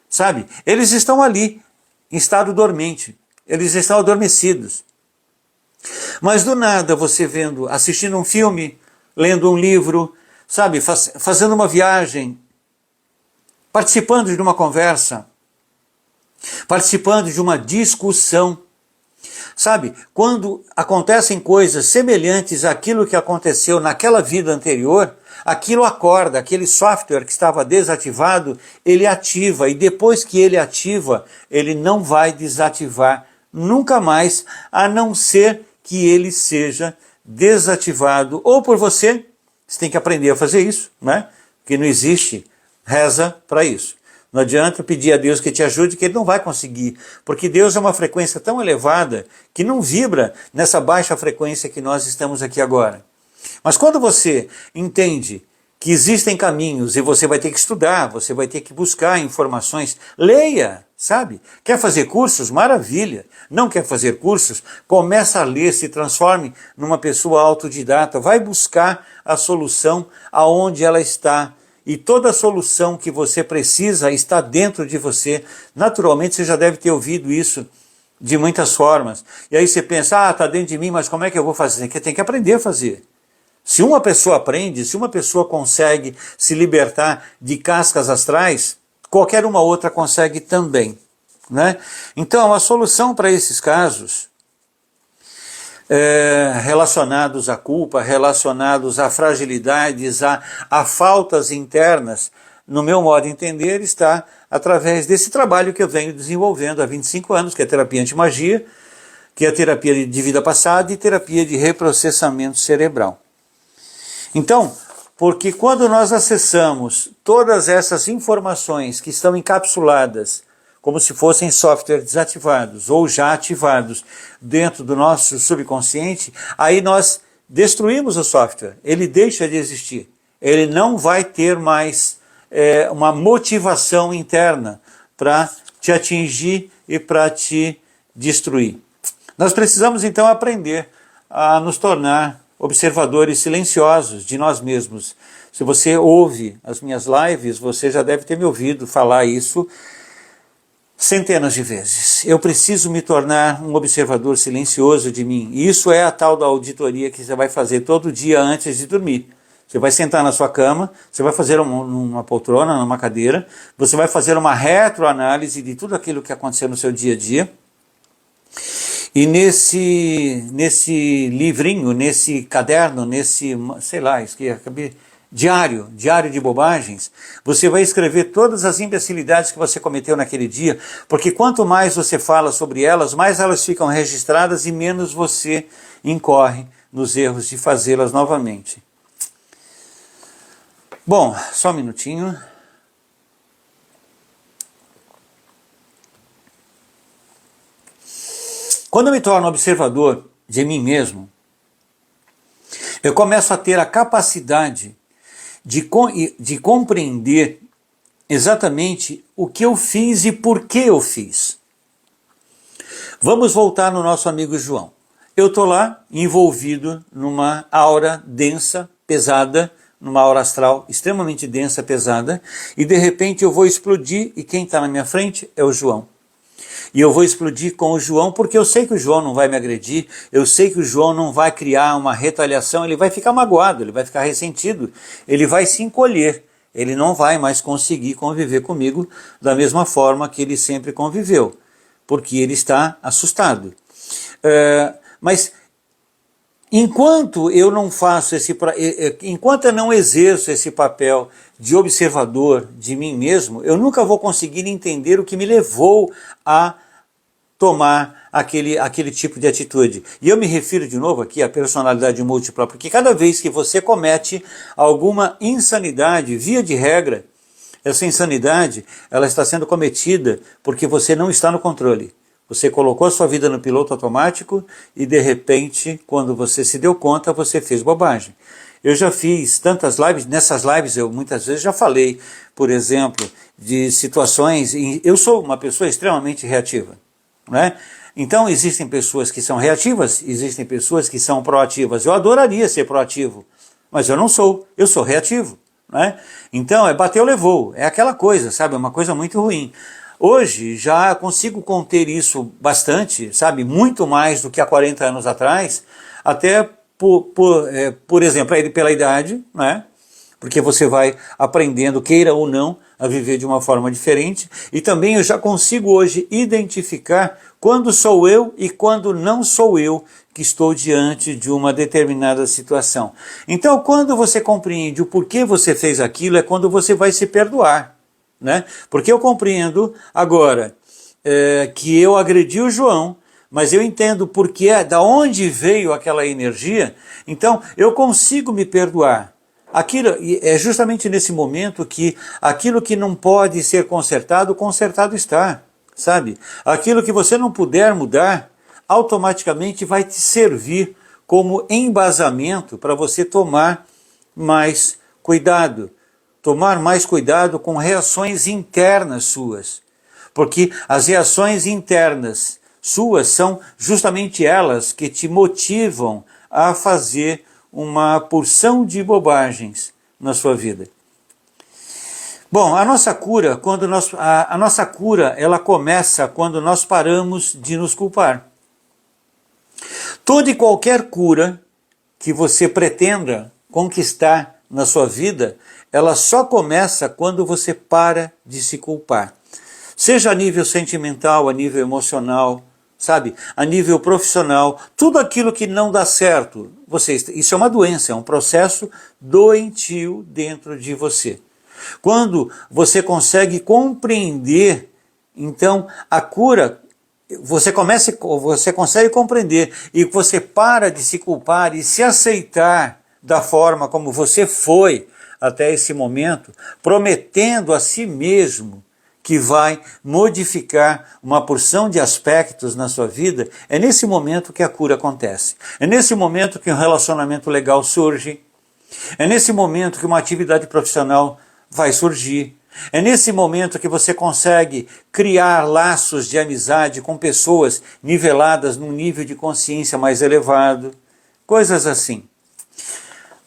sabe? Eles estão ali, em estado dormente, eles estão adormecidos. Mas do nada você assistindo um filme, lendo um livro, sabe, fazendo uma viagem, participando de uma conversa, participando de uma discussão, sabe, quando acontecem coisas semelhantes àquilo que aconteceu naquela vida anterior, aquilo acorda, aquele software que estava desativado, ele ativa, e depois que ele ativa, ele não vai desativar nunca mais, a não ser que ele seja desativado, ou por você tem que aprender a fazer isso, né? Porque não existe reza para isso. Não adianta pedir a Deus que te ajude, que ele não vai conseguir, porque Deus é uma frequência tão elevada que não vibra nessa baixa frequência que nós estamos aqui agora. Mas quando você entende que existem caminhos e você vai ter que estudar, você vai ter que buscar informações, leia, sabe? Quer fazer cursos? Maravilha. Não quer fazer cursos? Começa a ler, se transforme numa pessoa autodidata, vai buscar a solução aonde ela está. E toda a solução que você precisa está dentro de você. Naturalmente você já deve ter ouvido isso de muitas formas. E aí você pensa, está dentro de mim, mas como é que eu vou fazer? Tem que aprender a fazer. Se uma pessoa aprende, se uma pessoa consegue se libertar de cascas astrais, qualquer uma outra consegue também, né? Então, a solução para esses casos, relacionados à culpa, relacionados a fragilidades, a faltas internas, no meu modo de entender, está através desse trabalho que eu venho desenvolvendo há 25 anos, que é a terapia antimagia, que é a terapia de vida passada e terapia de reprocessamento cerebral. Então, porque quando nós acessamos todas essas informações que estão encapsuladas, como se fossem softwares desativados ou já ativados dentro do nosso subconsciente, aí nós destruímos o software, ele deixa de existir. Ele não vai ter mais uma motivação interna para te atingir e para te destruir. Nós precisamos então aprender a nos tornar observadores silenciosos de nós mesmos. Se você ouve as minhas lives, você já deve ter me ouvido falar isso centenas de vezes. Eu preciso me tornar um observador silencioso de mim. E isso é a tal da auditoria que você vai fazer todo dia antes de dormir. Você vai sentar na sua cama, você vai fazer uma poltrona, numa cadeira, você vai fazer uma retroanálise de tudo aquilo que aconteceu no seu dia a dia. E nesse livrinho, nesse caderno, diário de bobagens, você vai escrever todas as imbecilidades que você cometeu naquele dia, porque quanto mais você fala sobre elas, mais elas ficam registradas e menos você incorre nos erros de fazê-las novamente. Bom, só um minutinho. Quando eu me torno observador de mim mesmo, eu começo a ter a capacidade de compreender exatamente o que eu fiz e por que eu fiz. Vamos voltar no nosso amigo João. Eu estou lá envolvido numa aura densa, pesada, numa aura astral extremamente densa, pesada, e de repente eu vou explodir e quem está na minha frente é o João. E eu vou explodir com o João porque eu sei que o João não vai me agredir, eu sei que o João não vai criar uma retaliação, ele vai ficar magoado, ele vai ficar ressentido, ele vai se encolher, ele não vai mais conseguir conviver comigo da mesma forma que ele sempre conviveu, porque ele está assustado. Mas enquanto eu não faço enquanto eu não exerço esse papel de observador de mim mesmo, eu nunca vou conseguir entender o que me levou a tomar aquele tipo de atitude. E eu me refiro de novo aqui à personalidade múltipla, porque cada vez que você comete alguma insanidade, via de regra, essa insanidade, ela está sendo cometida porque você não está no controle. Você colocou a sua vida no piloto automático e de repente, quando você se deu conta, você fez bobagem. Eu já fiz tantas lives, nessas lives eu muitas vezes já falei, por exemplo, de situações, eu sou uma pessoa extremamente reativa, né? Então existem pessoas que são reativas, existem pessoas que são proativas. Eu adoraria ser proativo, mas eu não sou, eu sou reativo, né? Então bateu, levou, é aquela coisa, sabe, é uma coisa muito ruim. Hoje já consigo conter isso bastante, sabe, muito mais do que há 40 anos atrás, até por exemplo, pela idade, né? Porque você vai aprendendo, queira ou não, a viver de uma forma diferente, e também eu já consigo hoje identificar quando sou eu e quando não sou eu que estou diante de uma determinada situação. Então, quando você compreende o porquê você fez aquilo, é quando você vai se perdoar, né? Porque eu compreendo agora que eu agredi o João, mas eu entendo porque da onde veio aquela energia, então eu consigo me perdoar. Aquilo, é justamente nesse momento que aquilo que não pode ser consertado, consertado está, sabe? Aquilo que você não puder mudar, automaticamente vai te servir como embasamento para você tomar mais cuidado. Tomar mais cuidado com reações internas suas. Porque as reações internas suas são justamente elas que te motivam a fazer uma porção de bobagens na sua vida. Bom, a nossa cura, a nossa cura, ela começa quando nós paramos de nos culpar. Toda e qualquer cura que você pretenda conquistar na sua vida, ela só começa quando você para de se culpar. Seja a nível sentimental, a nível emocional, sabe, a nível profissional, tudo aquilo que não dá certo, isso é uma doença, é um processo doentio dentro de você. Quando você consegue compreender, então a cura, você consegue compreender e você para de se culpar e se aceitar da forma como você foi até esse momento, prometendo a si mesmo que vai modificar uma porção de aspectos na sua vida, é nesse momento que a cura acontece. É nesse momento que um relacionamento legal surge. É nesse momento que uma atividade profissional vai surgir. É nesse momento que você consegue criar laços de amizade com pessoas niveladas num nível de consciência mais elevado. Coisas assim.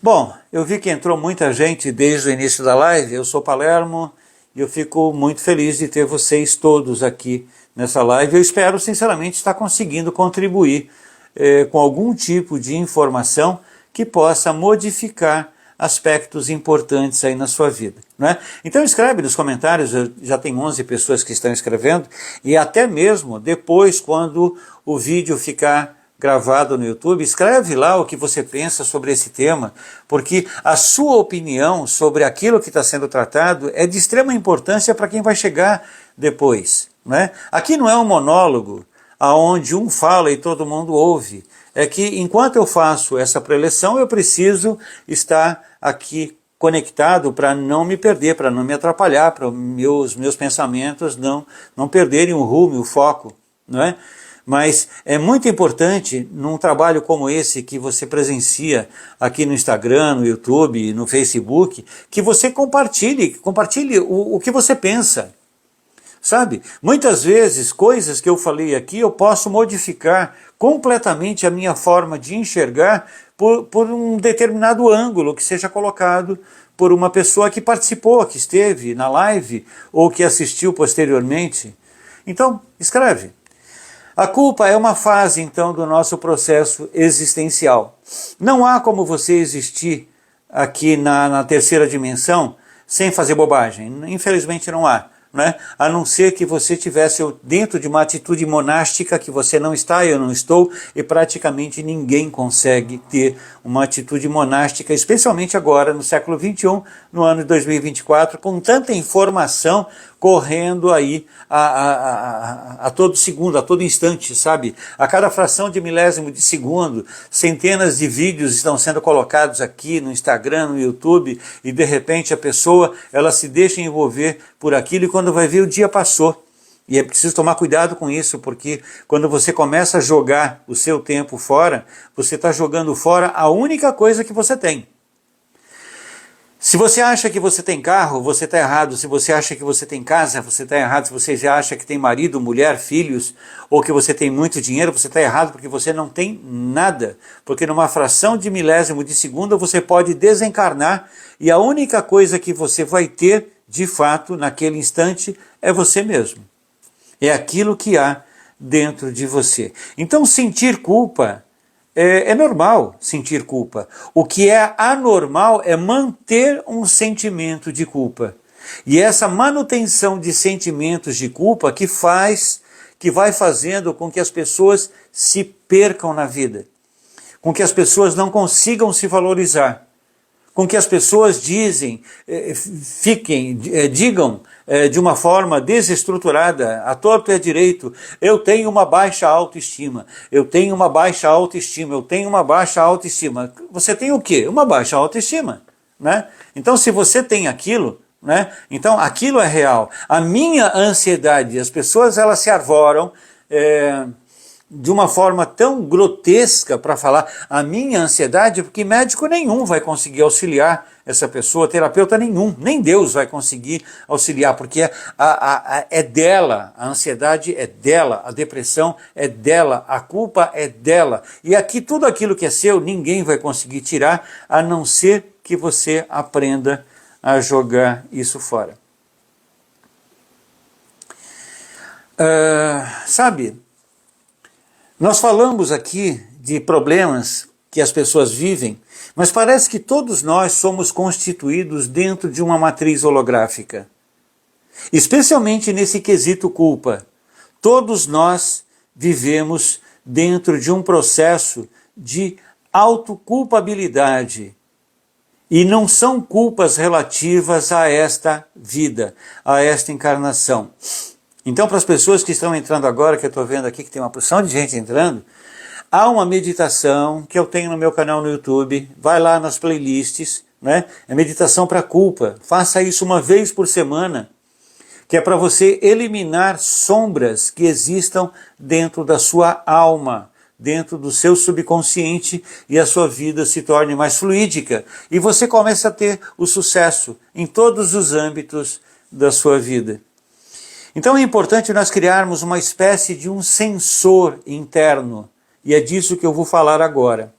Bom, eu vi que entrou muita gente desde o início da live. Eu sou Palermo. E eu fico muito feliz de ter vocês todos aqui nessa live. Eu espero, sinceramente, estar conseguindo contribuir com algum tipo de informação que possa modificar aspectos importantes aí na sua vida, né? Então escreve nos comentários, já tem 11 pessoas que estão escrevendo, e até mesmo depois, quando o vídeo ficar gravado no YouTube, escreve lá o que você pensa sobre esse tema, porque a sua opinião sobre aquilo que está sendo tratado é de extrema importância para quem vai chegar depois, né? Aqui não é um monólogo aonde um fala e todo mundo ouve. É que enquanto eu faço essa preleção, eu preciso estar aqui conectado para não me perder, para não me atrapalhar, para meus pensamentos não perderem o rumo, o foco, não é? Mas é muito importante, num trabalho como esse que você presencia aqui no Instagram, no YouTube, no Facebook, que você compartilhe o que você pensa. Sabe? Muitas vezes, coisas que eu falei aqui, eu posso modificar completamente a minha forma de enxergar por um determinado ângulo que seja colocado por uma pessoa que participou, que esteve na live ou que assistiu posteriormente. Então, escreve. A culpa é uma fase, então, do nosso processo existencial. Não há como você existir aqui na terceira dimensão sem fazer bobagem. Infelizmente não há. Né? A não ser que você estivesse dentro de uma atitude monástica que você não está, eu não estou, e praticamente ninguém consegue ter uma atitude monástica, especialmente agora no século XXI, no ano de 2024, com tanta informação correndo aí a todo segundo, a todo instante, sabe? A cada fração de milésimo de segundo, centenas de vídeos estão sendo colocados aqui no Instagram, no YouTube, e de repente a pessoa, ela se deixa envolver por aquilo, e quando vai ver, o dia passou. E é preciso tomar cuidado com isso, porque quando você começa a jogar o seu tempo fora, você está jogando fora a única coisa que você tem. Se você acha que você tem carro, você está errado. Se você acha que você tem casa, você está errado. Se você já acha que tem marido, mulher, filhos, ou que você tem muito dinheiro, você está errado, porque você não tem nada. Porque numa fração de milésimo de segundo você pode desencarnar, e a única coisa que você vai ter, de fato, naquele instante, é você mesmo. É aquilo que há dentro de você. Então, sentir culpa é normal, sentir culpa. O que é anormal é manter um sentimento de culpa. E essa manutenção de sentimentos de culpa que vai fazendo com que as pessoas se percam na vida, com que as pessoas não consigam se valorizar, com que as pessoas digam de uma forma desestruturada, à torto e à direito, eu tenho uma baixa autoestima, eu tenho uma baixa autoestima, eu tenho uma baixa autoestima. Você tem o quê? Uma baixa autoestima, né? Então, se você tem aquilo, né? Então aquilo é real. A minha ansiedade, as pessoas elas se arvoram de uma forma tão grotesca para falar a minha ansiedade, porque médico nenhum vai conseguir auxiliar essa pessoa, terapeuta nenhum, nem Deus vai conseguir auxiliar, porque é dela, a ansiedade é dela, a depressão é dela, a culpa é dela. E aqui tudo aquilo que é seu, ninguém vai conseguir tirar, a não ser que você aprenda a jogar isso fora. Sabe, nós falamos aqui de problemas que as pessoas vivem, mas parece que todos nós somos constituídos dentro de uma matriz holográfica. Especialmente nesse quesito culpa. Todos nós vivemos dentro de um processo de autoculpabilidade. E não são culpas relativas a esta vida, a esta encarnação. Então, para as pessoas que estão entrando agora, que eu estou vendo aqui que tem uma porção de gente entrando, há uma meditação que eu tenho no meu canal no YouTube, vai lá nas playlists, né? É meditação para culpa. Faça isso uma vez por semana, que é para você eliminar sombras que existam dentro da sua alma, dentro do seu subconsciente, e a sua vida se torne mais fluídica. E você começa a ter o sucesso em todos os âmbitos da sua vida. Então é importante nós criarmos uma espécie de um sensor interno, e é disso que eu vou falar agora.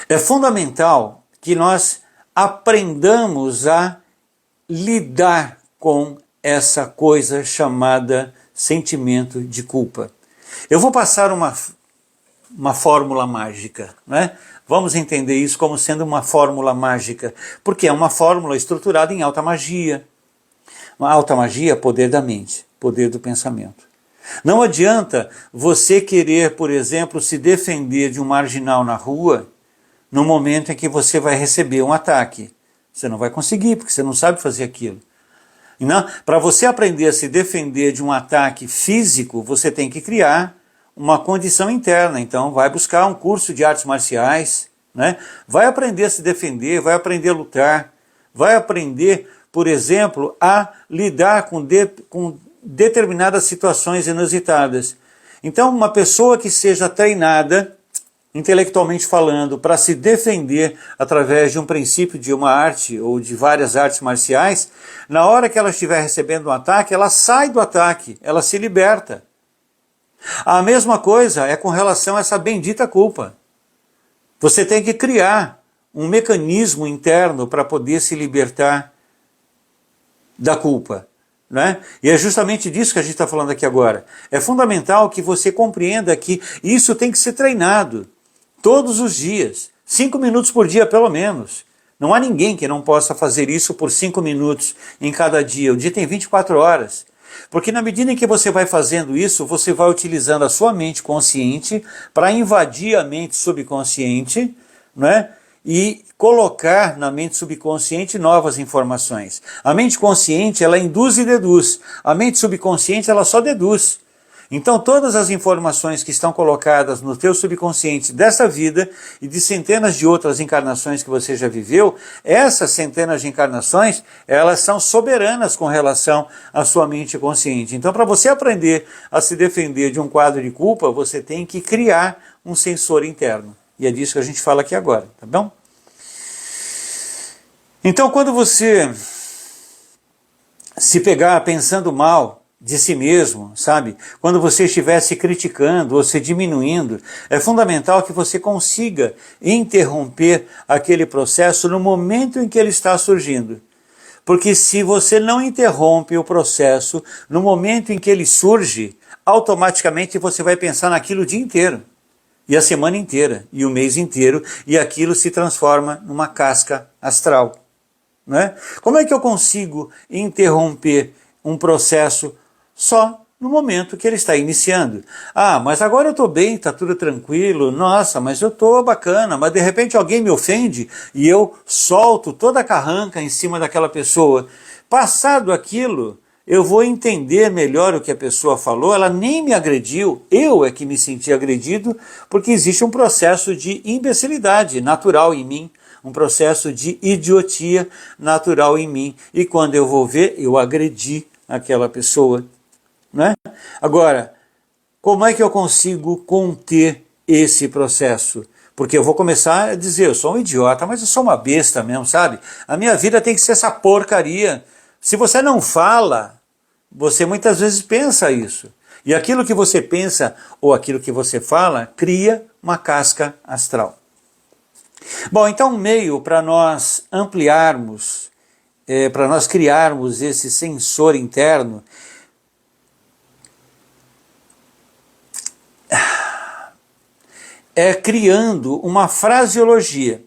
É fundamental que nós aprendamos a lidar com essa coisa chamada sentimento de culpa. Eu vou passar uma fórmula mágica, né? Vamos entender isso como sendo uma fórmula mágica, porque é uma fórmula estruturada em alta magia. Uma alta magia é poder da mente, poder do pensamento. Não adianta você querer, por exemplo, se defender de um marginal na rua no momento em que você vai receber um ataque. Você não vai conseguir, porque você não sabe fazer aquilo. Para você aprender a se defender de um ataque físico, você tem que criar uma condição interna. Então vai buscar um curso de artes marciais, né? Vai aprender a se defender, vai aprender a lutar, vai aprender, por exemplo, a lidar com determinadas situações inusitadas. Então, uma pessoa que seja treinada, intelectualmente falando, para se defender através de um princípio de uma arte ou de várias artes marciais, na hora que ela estiver recebendo um ataque, ela sai do ataque, ela se liberta. A mesma coisa é com relação a essa bendita culpa. Você tem que criar um mecanismo interno para poder se libertar da culpa, né? E é justamente disso que a gente está falando aqui agora. É fundamental que você compreenda que isso tem que ser treinado todos os dias, 5 minutos por dia pelo menos. Não há ninguém que não possa fazer isso por 5 minutos em cada dia. O dia tem 24 horas. Porque na medida em que você vai fazendo isso, você vai utilizando a sua mente consciente para invadir a mente subconsciente, né? E colocar na mente subconsciente novas informações. A mente consciente, ela induz e deduz. A mente subconsciente, ela só deduz. Então todas as informações que estão colocadas no teu subconsciente dessa vida e de centenas de outras encarnações que você já viveu, essas centenas de encarnações, elas são soberanas com relação à sua mente consciente. Então, para você aprender a se defender de um quadro de culpa, você tem que criar um sensor interno. E é disso que a gente fala aqui agora, tá bom? Então, quando você se pegar pensando mal de si mesmo, sabe? Quando você estiver se criticando ou se diminuindo, é fundamental que você consiga interromper aquele processo no momento em que ele está surgindo. Porque se você não interrompe o processo no momento em que ele surge, automaticamente você vai pensar naquilo o dia inteiro, e a semana inteira, e o mês inteiro, e aquilo se transforma numa casca astral, né? Como é que eu consigo interromper um processo só no momento que ele está iniciando? Ah, mas agora eu estou bem, está tudo tranquilo, nossa, mas eu estou bacana, mas de repente alguém me ofende e eu solto toda a carranca em cima daquela pessoa. Passado aquilo, eu vou entender melhor o que a pessoa falou, ela nem me agrediu, eu é que me senti agredido, porque existe um processo de imbecilidade natural em mim, um processo de idiotia natural em mim, e quando eu vou ver, eu agredi aquela pessoa, né? Agora, como é que eu consigo conter esse processo? Porque eu vou começar a dizer, eu sou um idiota, mas eu sou uma besta mesmo, sabe? A minha vida tem que ser essa porcaria. Se você não fala, você muitas vezes pensa isso. E aquilo que você pensa ou aquilo que você fala cria uma casca astral. Bom, então um meio para nós ampliarmos, para nós criarmos esse sensor interno, é criando uma fraseologia.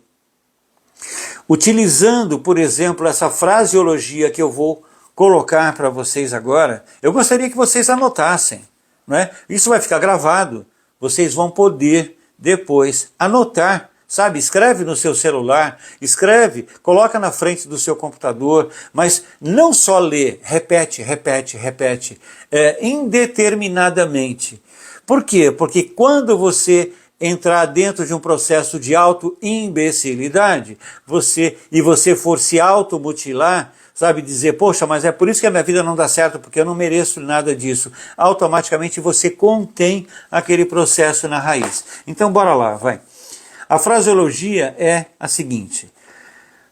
Utilizando, por exemplo, essa fraseologia que eu vou colocar para vocês agora, eu gostaria que vocês anotassem, não é? Isso vai ficar gravado, vocês vão poder depois anotar, sabe? Escreve no seu celular, escreve, coloca na frente do seu computador, mas não só lê, repete, indeterminadamente. Por quê? Porque quando você entrar dentro de um processo de auto-imbecilidade, você for se automutilar, sabe, dizer, poxa, mas é por isso que a minha vida não dá certo, porque eu não mereço nada disso, automaticamente você contém aquele processo na raiz. Então bora lá, vai. A fraseologia é a seguinte: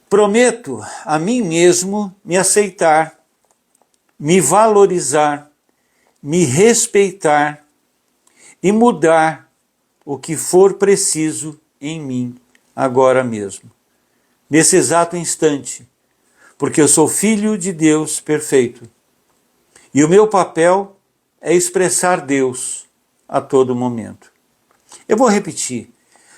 prometo a mim mesmo me aceitar, me valorizar, me respeitar e mudar o que for preciso em mim agora mesmo, nesse exato instante, porque eu sou filho de Deus perfeito e o meu papel é expressar Deus a todo momento. Eu vou repetir.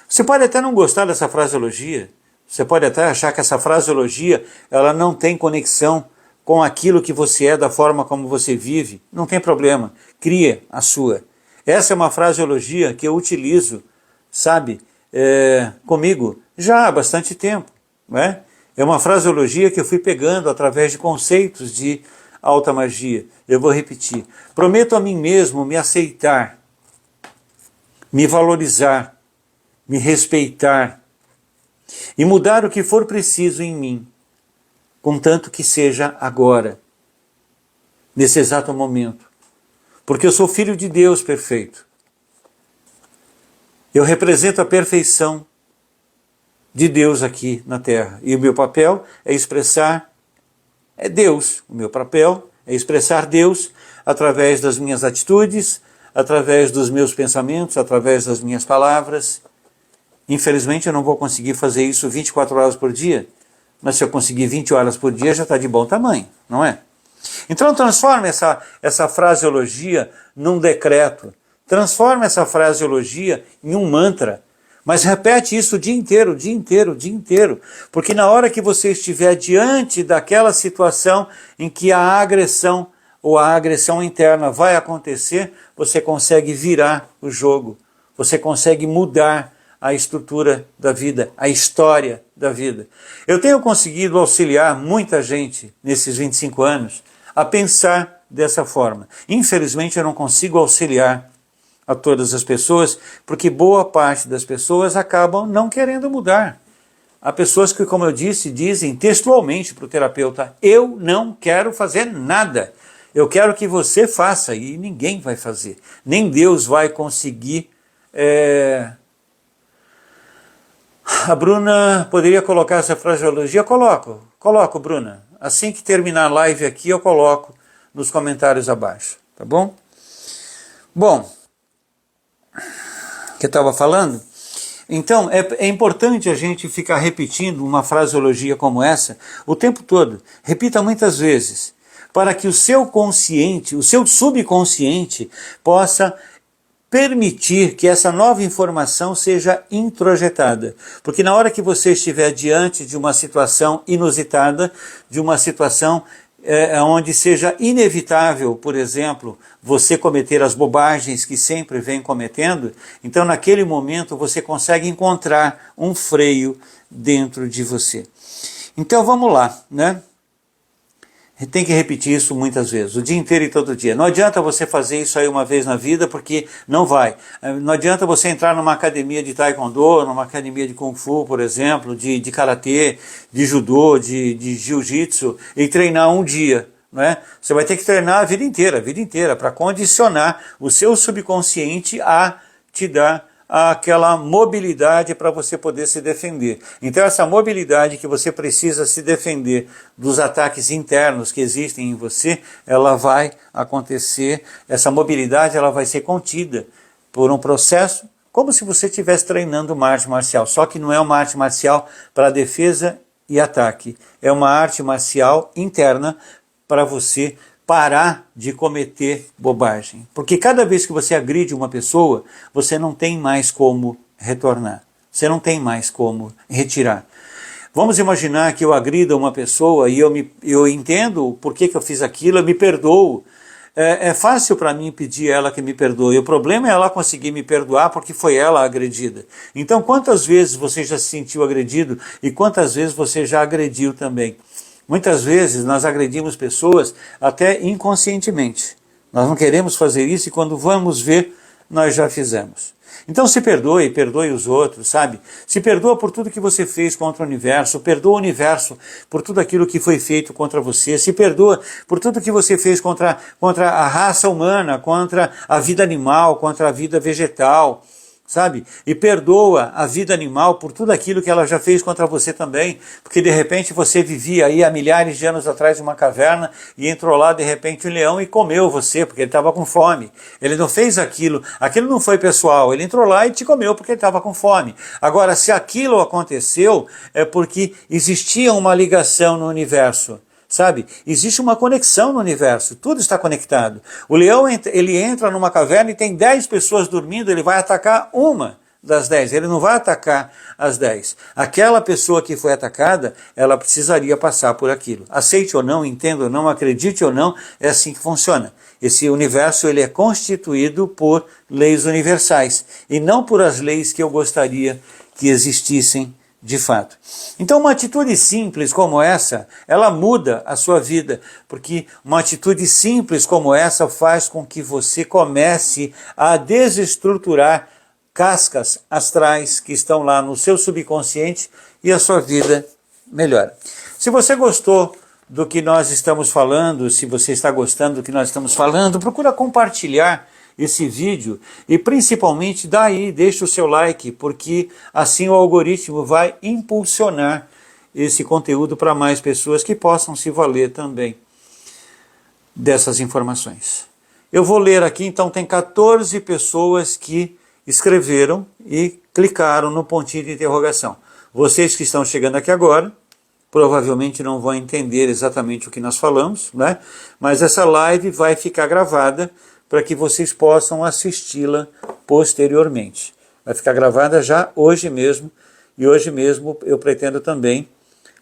Você pode até não gostar dessa fraseologia, você pode até achar que essa fraseologia ela não tem conexão com aquilo que você é, da forma como você vive. Não tem problema, cria a sua. Essa é uma fraseologia que eu utilizo, sabe, comigo já há bastante tempo, não é? É uma fraseologia que eu fui pegando através de conceitos de alta magia. Eu vou repetir. Prometo a mim mesmo me aceitar, me valorizar, me respeitar e mudar o que for preciso em mim, contanto que seja agora, nesse exato momento, porque eu sou filho de Deus perfeito. Eu represento a perfeição de Deus aqui na Terra, e o meu papel é expressar Deus. O meu papel é expressar Deus através das minhas atitudes, através dos meus pensamentos, através das minhas palavras. Infelizmente eu não vou conseguir fazer isso 24 horas por dia, mas se eu conseguir 20 horas por dia já está de bom tamanho, não é? Então transforma essa fraseologia num decreto, transforma essa fraseologia em um mantra, mas repete isso o dia inteiro, o dia inteiro, o dia inteiro, porque na hora que você estiver diante daquela situação em que a agressão ou a agressão interna vai acontecer, você consegue virar o jogo, você consegue mudar a estrutura da vida, a história da vida. Eu tenho conseguido auxiliar muita gente nesses 25 anos a pensar dessa forma. Infelizmente eu não consigo auxiliar a todas as pessoas, porque boa parte das pessoas acabam não querendo mudar. Há pessoas que, como eu disse, dizem textualmente para o terapeuta: eu não quero fazer nada, eu quero que você faça, e ninguém vai fazer, nem Deus vai conseguir. A Bruna poderia colocar essa fraseologia? Coloco, Bruna. Assim que terminar a live aqui, eu coloco nos comentários abaixo, tá bom? Bom, o que eu estava falando? Então, é importante a gente ficar repetindo uma fraseologia como essa o tempo todo. Repita muitas vezes, para que o seu consciente, o seu subconsciente, possa permitir que essa nova informação seja introjetada. Porque na hora que você estiver diante de uma situação inusitada, de uma situação onde seja inevitável, por exemplo, você cometer as bobagens que sempre vem cometendo, então naquele momento você consegue encontrar um freio dentro de você. Então vamos lá, né? Tem que repetir isso muitas vezes, o dia inteiro e todo dia. Não adianta você fazer isso aí uma vez na vida, porque não vai. Não adianta você entrar numa academia de taekwondo, numa academia de kung fu, por exemplo, de karatê, de judô, de jiu-jitsu, e treinar um dia. Né? Você vai ter que treinar a vida inteira, para condicionar o seu subconsciente a te dar aquela mobilidade para você poder se defender. Então essa mobilidade que você precisa se defender dos ataques internos que existem em você, ela vai acontecer, essa mobilidade ela vai ser contida por um processo como se você estivesse treinando uma arte marcial, só que não é uma arte marcial para defesa e ataque, é uma arte marcial interna para você parar de cometer bobagem. Porque cada vez que você agride uma pessoa, você não tem mais como retornar. Você não tem mais como retirar. Vamos imaginar que eu agrida uma pessoa e eu entendo por que eu fiz aquilo, eu me perdoo. É fácil para mim pedir ela que me perdoe. O problema é ela conseguir me perdoar porque foi ela a agredida. Então quantas vezes você já se sentiu agredido e quantas vezes você já agrediu também? Muitas vezes nós agredimos pessoas até inconscientemente. Nós não queremos fazer isso e quando vamos ver, nós já fizemos. Então se perdoe, perdoe os outros, sabe? Se perdoa por tudo que você fez contra o universo, perdoa o universo por tudo aquilo que foi feito contra você, se perdoa por tudo que você fez contra a raça humana, contra a vida animal, contra a vida vegetal, sabe? E perdoa a vida animal por tudo aquilo que ela já fez contra você também, porque de repente você vivia aí há milhares de anos atrás de uma caverna e entrou lá de repente um leão e comeu você, porque ele estava com fome. Ele não fez aquilo não foi pessoal, ele entrou lá e te comeu porque ele estava com fome. Agora, se aquilo aconteceu, é porque existia uma ligação no universo. Sabe? Existe uma conexão no universo, tudo está conectado. O leão, ele entra numa caverna e tem 10 pessoas dormindo, ele vai atacar uma das 10, ele não vai atacar as 10. Aquela pessoa que foi atacada, ela precisaria passar por aquilo. Aceite ou não, entenda ou não, acredite ou não, é assim que funciona. Esse universo ele é constituído por leis universais e não por as leis que eu gostaria que existissem de fato. Então uma atitude simples como essa, ela muda a sua vida, porque uma atitude simples como essa faz com que você comece a desestruturar cascas astrais que estão lá no seu subconsciente e a sua vida melhora. Se você gostou do que nós estamos falando, se você está gostando do que nós estamos falando, procura compartilhar esse vídeo e principalmente deixa o seu like, porque assim o algoritmo vai impulsionar esse conteúdo para mais pessoas que possam se valer também dessas informações. Eu vou ler aqui, então tem 14 pessoas que escreveram e clicaram no pontinho de interrogação. Vocês que estão chegando aqui agora, provavelmente não vão entender exatamente o que nós falamos, né? Mas essa live vai ficar gravada para que vocês possam assisti-la posteriormente. Vai ficar gravada já hoje mesmo, e hoje mesmo eu pretendo também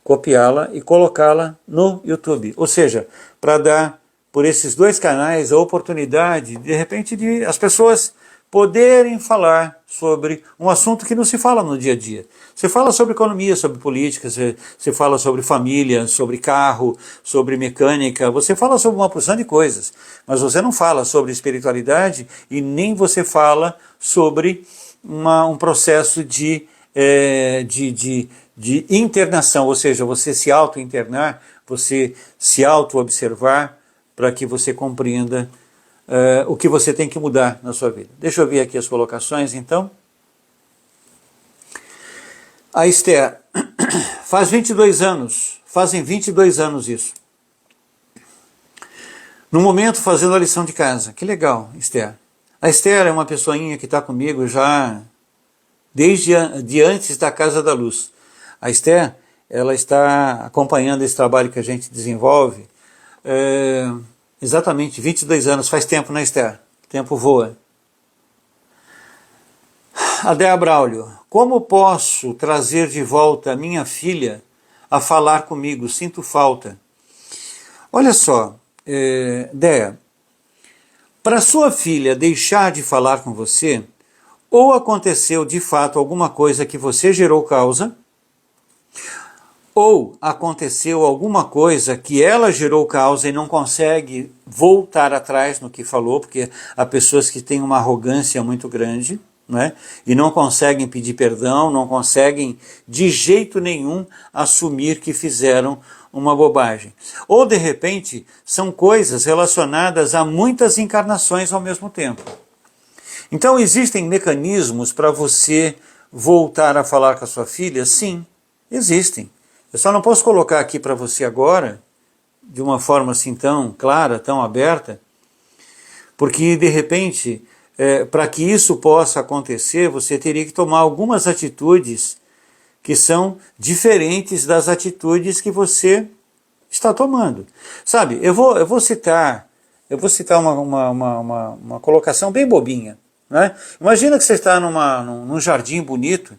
copiá-la e colocá-la no YouTube. Ou seja, para dar por esses dois canais a oportunidade, de repente, de as pessoas poderem falar sobre um assunto que não se fala no dia a dia. Você fala sobre economia, sobre política, você fala sobre família, sobre carro, sobre mecânica, você fala sobre uma porção de coisas, mas você não fala sobre espiritualidade e nem você fala sobre um processo de internação, ou seja, você se auto-internar, você se auto-observar para que você compreenda o que você tem que mudar na sua vida. Deixa eu ver aqui as colocações, então. A Esther, fazem 22 anos isso. No momento, fazendo a lição de casa. Que legal, Esther. A Esther é uma pessoinha que está comigo já desde antes da Casa da Luz. A Esther, ela está acompanhando esse trabalho que a gente desenvolve exatamente 22 anos, faz tempo, né, Esther? O tempo voa. Adéa Braulio, como posso trazer de volta a minha filha a falar comigo? Sinto falta. Olha só, Déa, para sua filha deixar de falar com você, ou aconteceu de fato alguma coisa que você gerou causa, ou aconteceu alguma coisa que ela gerou causa e não consegue voltar atrás no que falou, porque há pessoas que têm uma arrogância muito grande, né, e não conseguem pedir perdão, não conseguem de jeito nenhum assumir que fizeram uma bobagem. Ou de repente são coisas relacionadas a muitas encarnações ao mesmo tempo. Então existem mecanismos para você voltar a falar com a sua filha? Sim, existem. Eu só não posso colocar aqui para você agora, de uma forma assim tão clara, tão aberta, porque de repente, para que isso possa acontecer, você teria que tomar algumas atitudes que são diferentes das atitudes que você está tomando. Sabe, eu vou citar uma colocação bem bobinha, né? Imagina que você está num jardim bonito,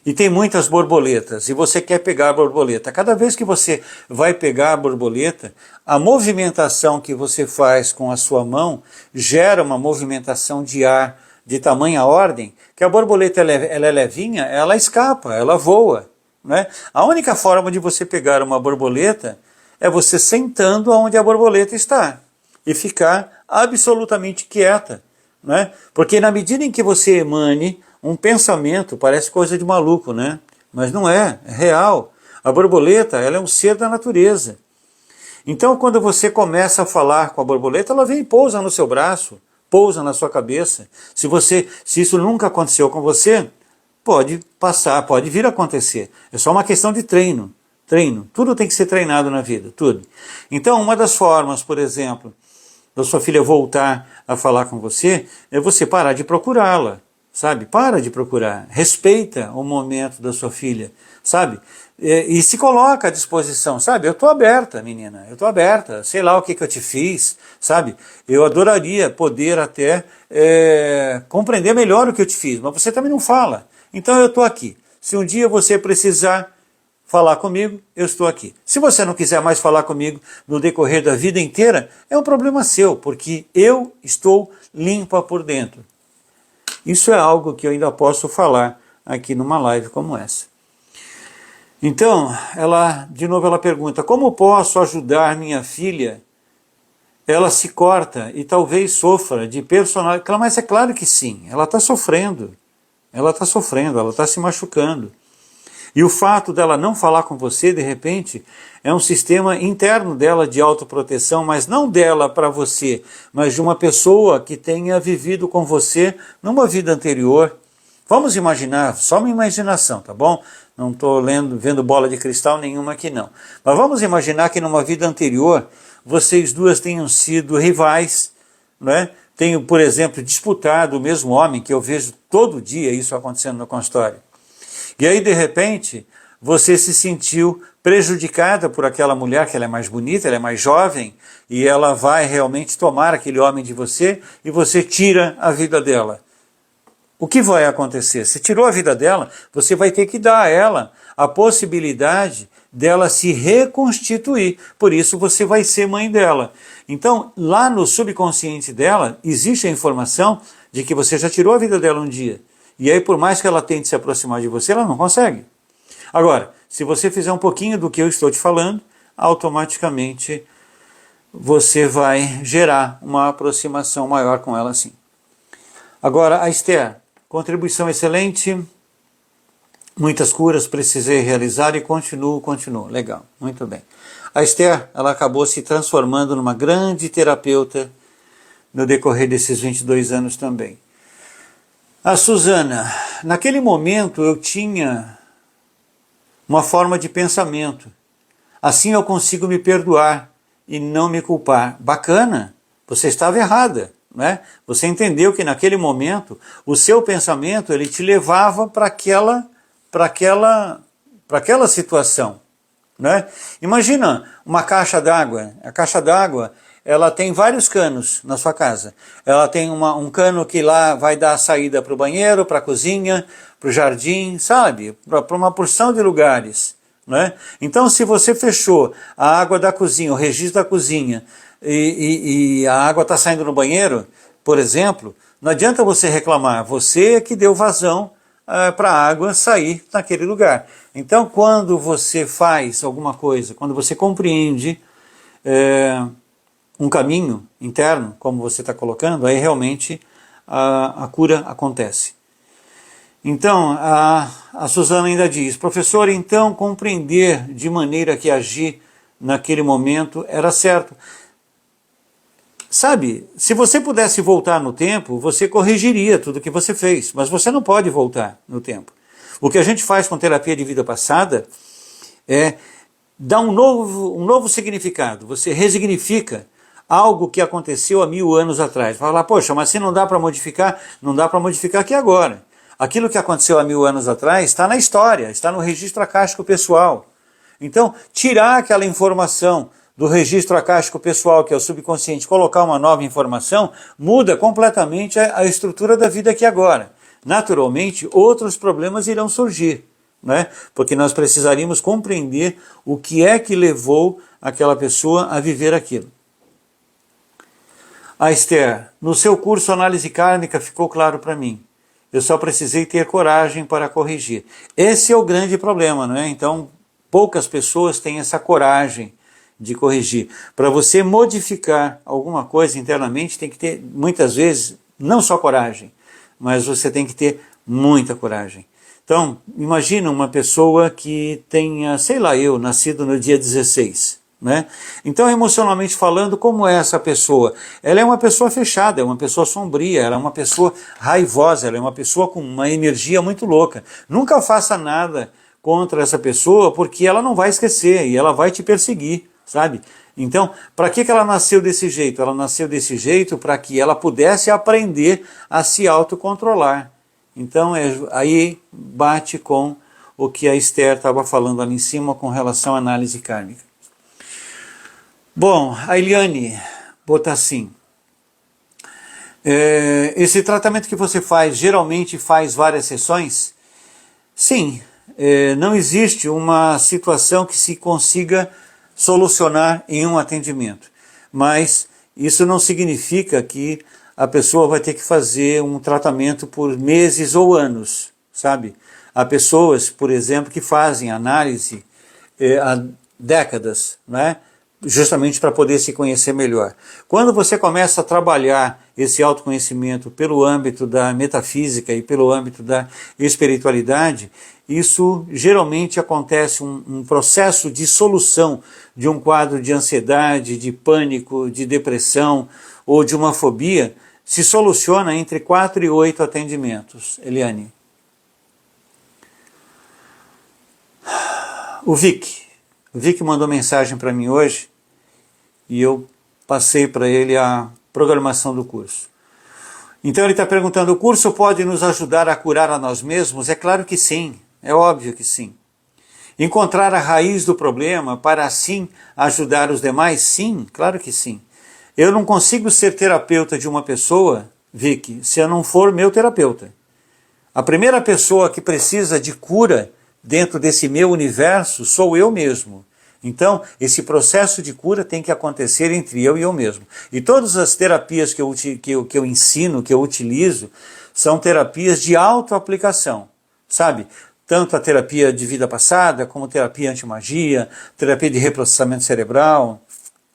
e tem muitas borboletas, e você quer pegar a borboleta. Cada vez que você vai pegar a borboleta, a movimentação que você faz com a sua mão gera uma movimentação de ar de tamanha ordem, que a borboleta ela é levinha, ela escapa, ela voa, né? A única forma de você pegar uma borboleta é você sentando onde a borboleta está, e ficar absolutamente quieta, né? Porque na medida em que você emane um pensamento, parece coisa de maluco, né? Mas não é, é real. A borboleta, ela é um ser da natureza. Então, quando você começa a falar com a borboleta, ela vem e pousa no seu braço, pousa na sua cabeça. Se isso nunca aconteceu com você, pode passar, pode vir a acontecer. É só uma questão de treino. Treino. Tudo tem que ser treinado na vida, tudo. Então, uma das formas, por exemplo, da sua filha voltar a falar com você, é você parar de procurá-la. Sabe, para de procurar, respeita o momento da sua filha, sabe, e se coloca à disposição, sabe, eu estou aberta, menina, eu estou aberta, sei lá o que eu te fiz, sabe, eu adoraria poder até compreender melhor o que eu te fiz, mas você também não fala, então eu estou aqui, se um dia você precisar falar comigo, eu estou aqui. Se você não quiser mais falar comigo no decorrer da vida inteira, é um problema seu, porque eu estou limpa por dentro. Isso é algo que eu ainda posso falar aqui numa live como essa. Então, de novo ela pergunta, como posso ajudar minha filha? Ela se corta e talvez sofra de personalidade. Mas é claro que sim, ela está sofrendo, ela está se machucando. E o fato dela não falar com você, de repente, é um sistema interno dela de autoproteção, mas não dela para você, mas de uma pessoa que tenha vivido com você numa vida anterior. Vamos imaginar, só uma imaginação, tá bom? Não estou vendo bola de cristal nenhuma aqui não. Mas vamos imaginar que numa vida anterior, vocês duas tenham sido rivais, né? Tenho, por exemplo, disputado o mesmo homem, que eu vejo todo dia isso acontecendo no consultório. E aí, de repente, você se sentiu prejudicada por aquela mulher, que ela é mais bonita, ela é mais jovem, e ela vai realmente tomar aquele homem de você, e você tira a vida dela. O que vai acontecer? Se tirou a vida dela, você vai ter que dar a ela a possibilidade dela se reconstituir. Por isso você vai ser mãe dela. Então, lá no subconsciente dela, existe a informação de que você já tirou a vida dela um dia. E aí, por mais que ela tente se aproximar de você, ela não consegue. Agora, se você fizer um pouquinho do que eu estou te falando, automaticamente você vai gerar uma aproximação maior com ela sim. Agora, a Esther, contribuição excelente, muitas curas precisei realizar e continuo. Legal, muito bem. A Esther, ela acabou se transformando numa grande terapeuta no decorrer desses 22 anos também. A Suzana, naquele momento eu tinha uma forma de pensamento. Assim eu consigo me perdoar e não me culpar. Bacana, você estava errada, né? Você entendeu que naquele momento o seu pensamento ele te levava para aquela situação, né? Imagina uma caixa d'água. A caixa d'água ela tem vários canos na sua casa. Ela tem um cano que lá vai dar a saída para o banheiro, para a cozinha, para o jardim, sabe? Para uma porção de lugares, né? Então, se você fechou a água da cozinha, o registro da cozinha, e a água está saindo no banheiro, por exemplo, não adianta você reclamar, você é que deu vazão para a água sair naquele lugar. Então, quando você faz alguma coisa, quando você compreende um caminho interno, como você está colocando, aí realmente a cura acontece. Então, a Suzana ainda diz, professor, então compreender de maneira que agir naquele momento era certo. Sabe, se você pudesse voltar no tempo, você corrigiria tudo o que você fez, mas você não pode voltar no tempo. O que a gente faz com terapia de vida passada é dar um novo significado, você resignifica algo que aconteceu há 1000 anos atrás. Fala, poxa, mas se não dá para modificar, não dá para modificar aqui agora. Aquilo que aconteceu há 1000 anos atrás está na história, está no registro acástico pessoal. Então, tirar aquela informação do registro acástico pessoal, que é o subconsciente, colocar uma nova informação, muda completamente a estrutura da vida aqui agora. Naturalmente, outros problemas irão surgir, né? Porque nós precisaríamos compreender o que é que levou aquela pessoa a viver aquilo. A Esther, no seu curso Análise Kármica ficou claro para mim. Eu só precisei ter coragem para corrigir. Esse é o grande problema, não é? Então, poucas pessoas têm essa coragem de corrigir. Para você modificar alguma coisa internamente, tem que ter, muitas vezes, não só coragem, mas você tem que ter muita coragem. Então, imagina uma pessoa que tenha, sei lá, nascido no dia 16, né? Então, emocionalmente falando, como é essa pessoa? Ela é uma pessoa fechada, é uma pessoa sombria, ela é uma pessoa raivosa, ela é uma pessoa com uma energia muito louca. Nunca faça nada contra essa pessoa, porque ela não vai esquecer e ela vai te perseguir, sabe? Então, para que ela nasceu desse jeito? Ela nasceu desse jeito para que ela pudesse aprender a se autocontrolar. Então, aí bate com o que a Esther estava falando ali em cima com relação à análise kármica. Bom, a Eliane Botassin, esse tratamento que você faz, geralmente faz várias sessões? Sim, não existe uma situação que se consiga solucionar em um atendimento, mas isso não significa que a pessoa vai ter que fazer um tratamento por meses ou anos, sabe? Há pessoas, por exemplo, que fazem análise há décadas, né? Justamente para poder se conhecer melhor. Quando você começa a trabalhar esse autoconhecimento pelo âmbito da metafísica e pelo âmbito da espiritualidade, isso geralmente acontece um processo de solução de um quadro de ansiedade, de pânico, de depressão ou de uma fobia, se soluciona entre 4 e 8 atendimentos. Eliane. O Vic mandou mensagem para mim hoje e eu passei para ele a programação do curso. Então ele está perguntando, o curso pode nos ajudar a curar a nós mesmos? É claro que sim, é óbvio que sim. Encontrar a raiz do problema para assim ajudar os demais? Sim, claro que sim. Eu não consigo ser terapeuta de uma pessoa, Vic, se eu não for meu terapeuta. A primeira pessoa que precisa de cura dentro desse meu universo sou eu mesmo. Então, esse processo de cura tem que acontecer entre eu e eu mesmo. E todas as terapias que eu ensino, que eu utilizo, são terapias de autoaplicação, sabe? Tanto a terapia de vida passada, como terapia anti-magia, terapia de reprocessamento cerebral,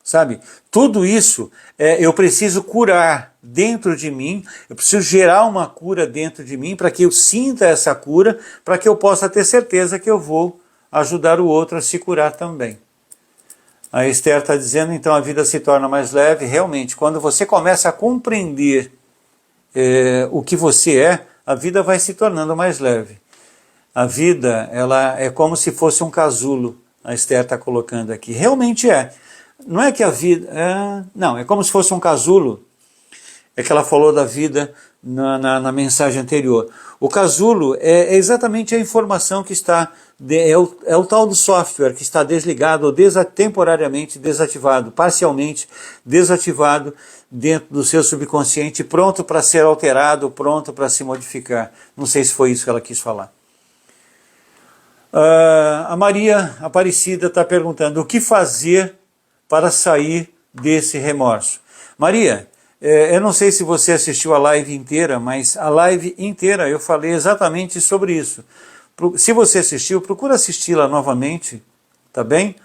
sabe? Tudo isso eu preciso curar dentro de mim, eu preciso gerar uma cura dentro de mim para que eu sinta essa cura, para que eu possa ter certeza que eu vou ajudar o outro a se curar também. A Esther está dizendo, então a vida se torna mais leve. Realmente, quando você começa a compreender o que você é, a vida vai se tornando mais leve. A vida, ela é como se fosse um casulo, a Esther está colocando aqui. Realmente é. Não é que a vida... não, é como se fosse um casulo. É que ela falou da vida na mensagem anterior. O casulo é exatamente a informação que está... É o tal do software que está desligado ou temporariamente desativado, parcialmente desativado dentro do seu subconsciente, pronto para ser alterado, pronto para se modificar. Não sei se foi isso que ela quis falar. A Maria Aparecida está perguntando, o que fazer para sair desse remorso? Maria, eu não sei se você assistiu a live inteira, mas a live inteira eu falei exatamente sobre isso. Se você assistiu, procura assisti-la novamente, tá bem?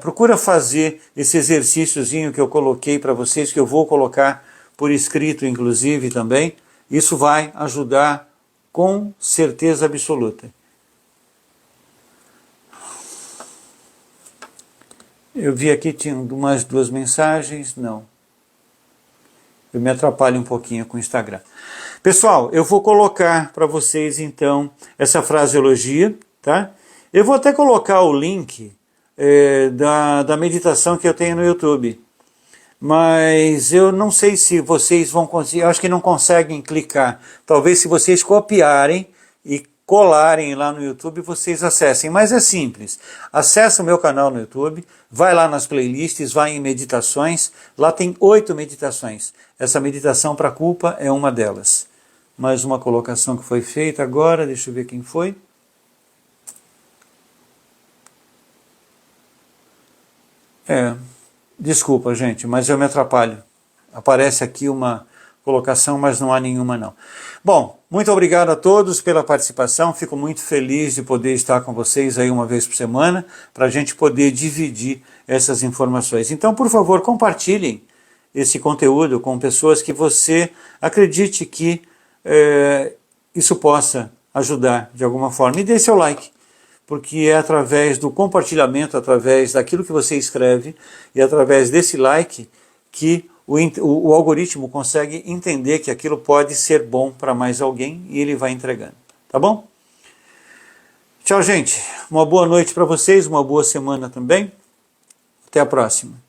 Procura fazer esse exercíciozinho que eu coloquei para vocês, que eu vou colocar por escrito, inclusive, também. Isso vai ajudar com certeza absoluta. Eu vi aqui, tinha umas 2 mensagens, não. Eu me atrapalho um pouquinho com o Instagram. Pessoal, eu vou colocar para vocês, então, essa fraseologia, tá? Eu vou até colocar o link da meditação que eu tenho no YouTube. Mas eu não sei se vocês vão conseguir, eu acho que não conseguem clicar. Talvez se vocês copiarem e colarem lá no YouTube, vocês acessem. Mas é simples. Acessa o meu canal no YouTube, vai lá nas playlists, vai em meditações. Lá tem 8 meditações. Essa meditação para a culpa é uma delas. Mais uma colocação que foi feita agora, deixa eu ver quem foi. Desculpa, gente, mas eu me atrapalho. Aparece aqui uma colocação, mas não há nenhuma não. Bom, muito obrigado a todos pela participação, fico muito feliz de poder estar com vocês aí uma vez por semana, para a gente poder dividir essas informações. Então, por favor, compartilhem esse conteúdo com pessoas que você acredite que isso possa ajudar de alguma forma. E dê seu like, porque é através do compartilhamento, através daquilo que você escreve e através desse like que o algoritmo consegue entender que aquilo pode ser bom para mais alguém e ele vai entregando. Tá bom? Tchau, gente. Uma boa noite para vocês, uma boa semana também. Até a próxima.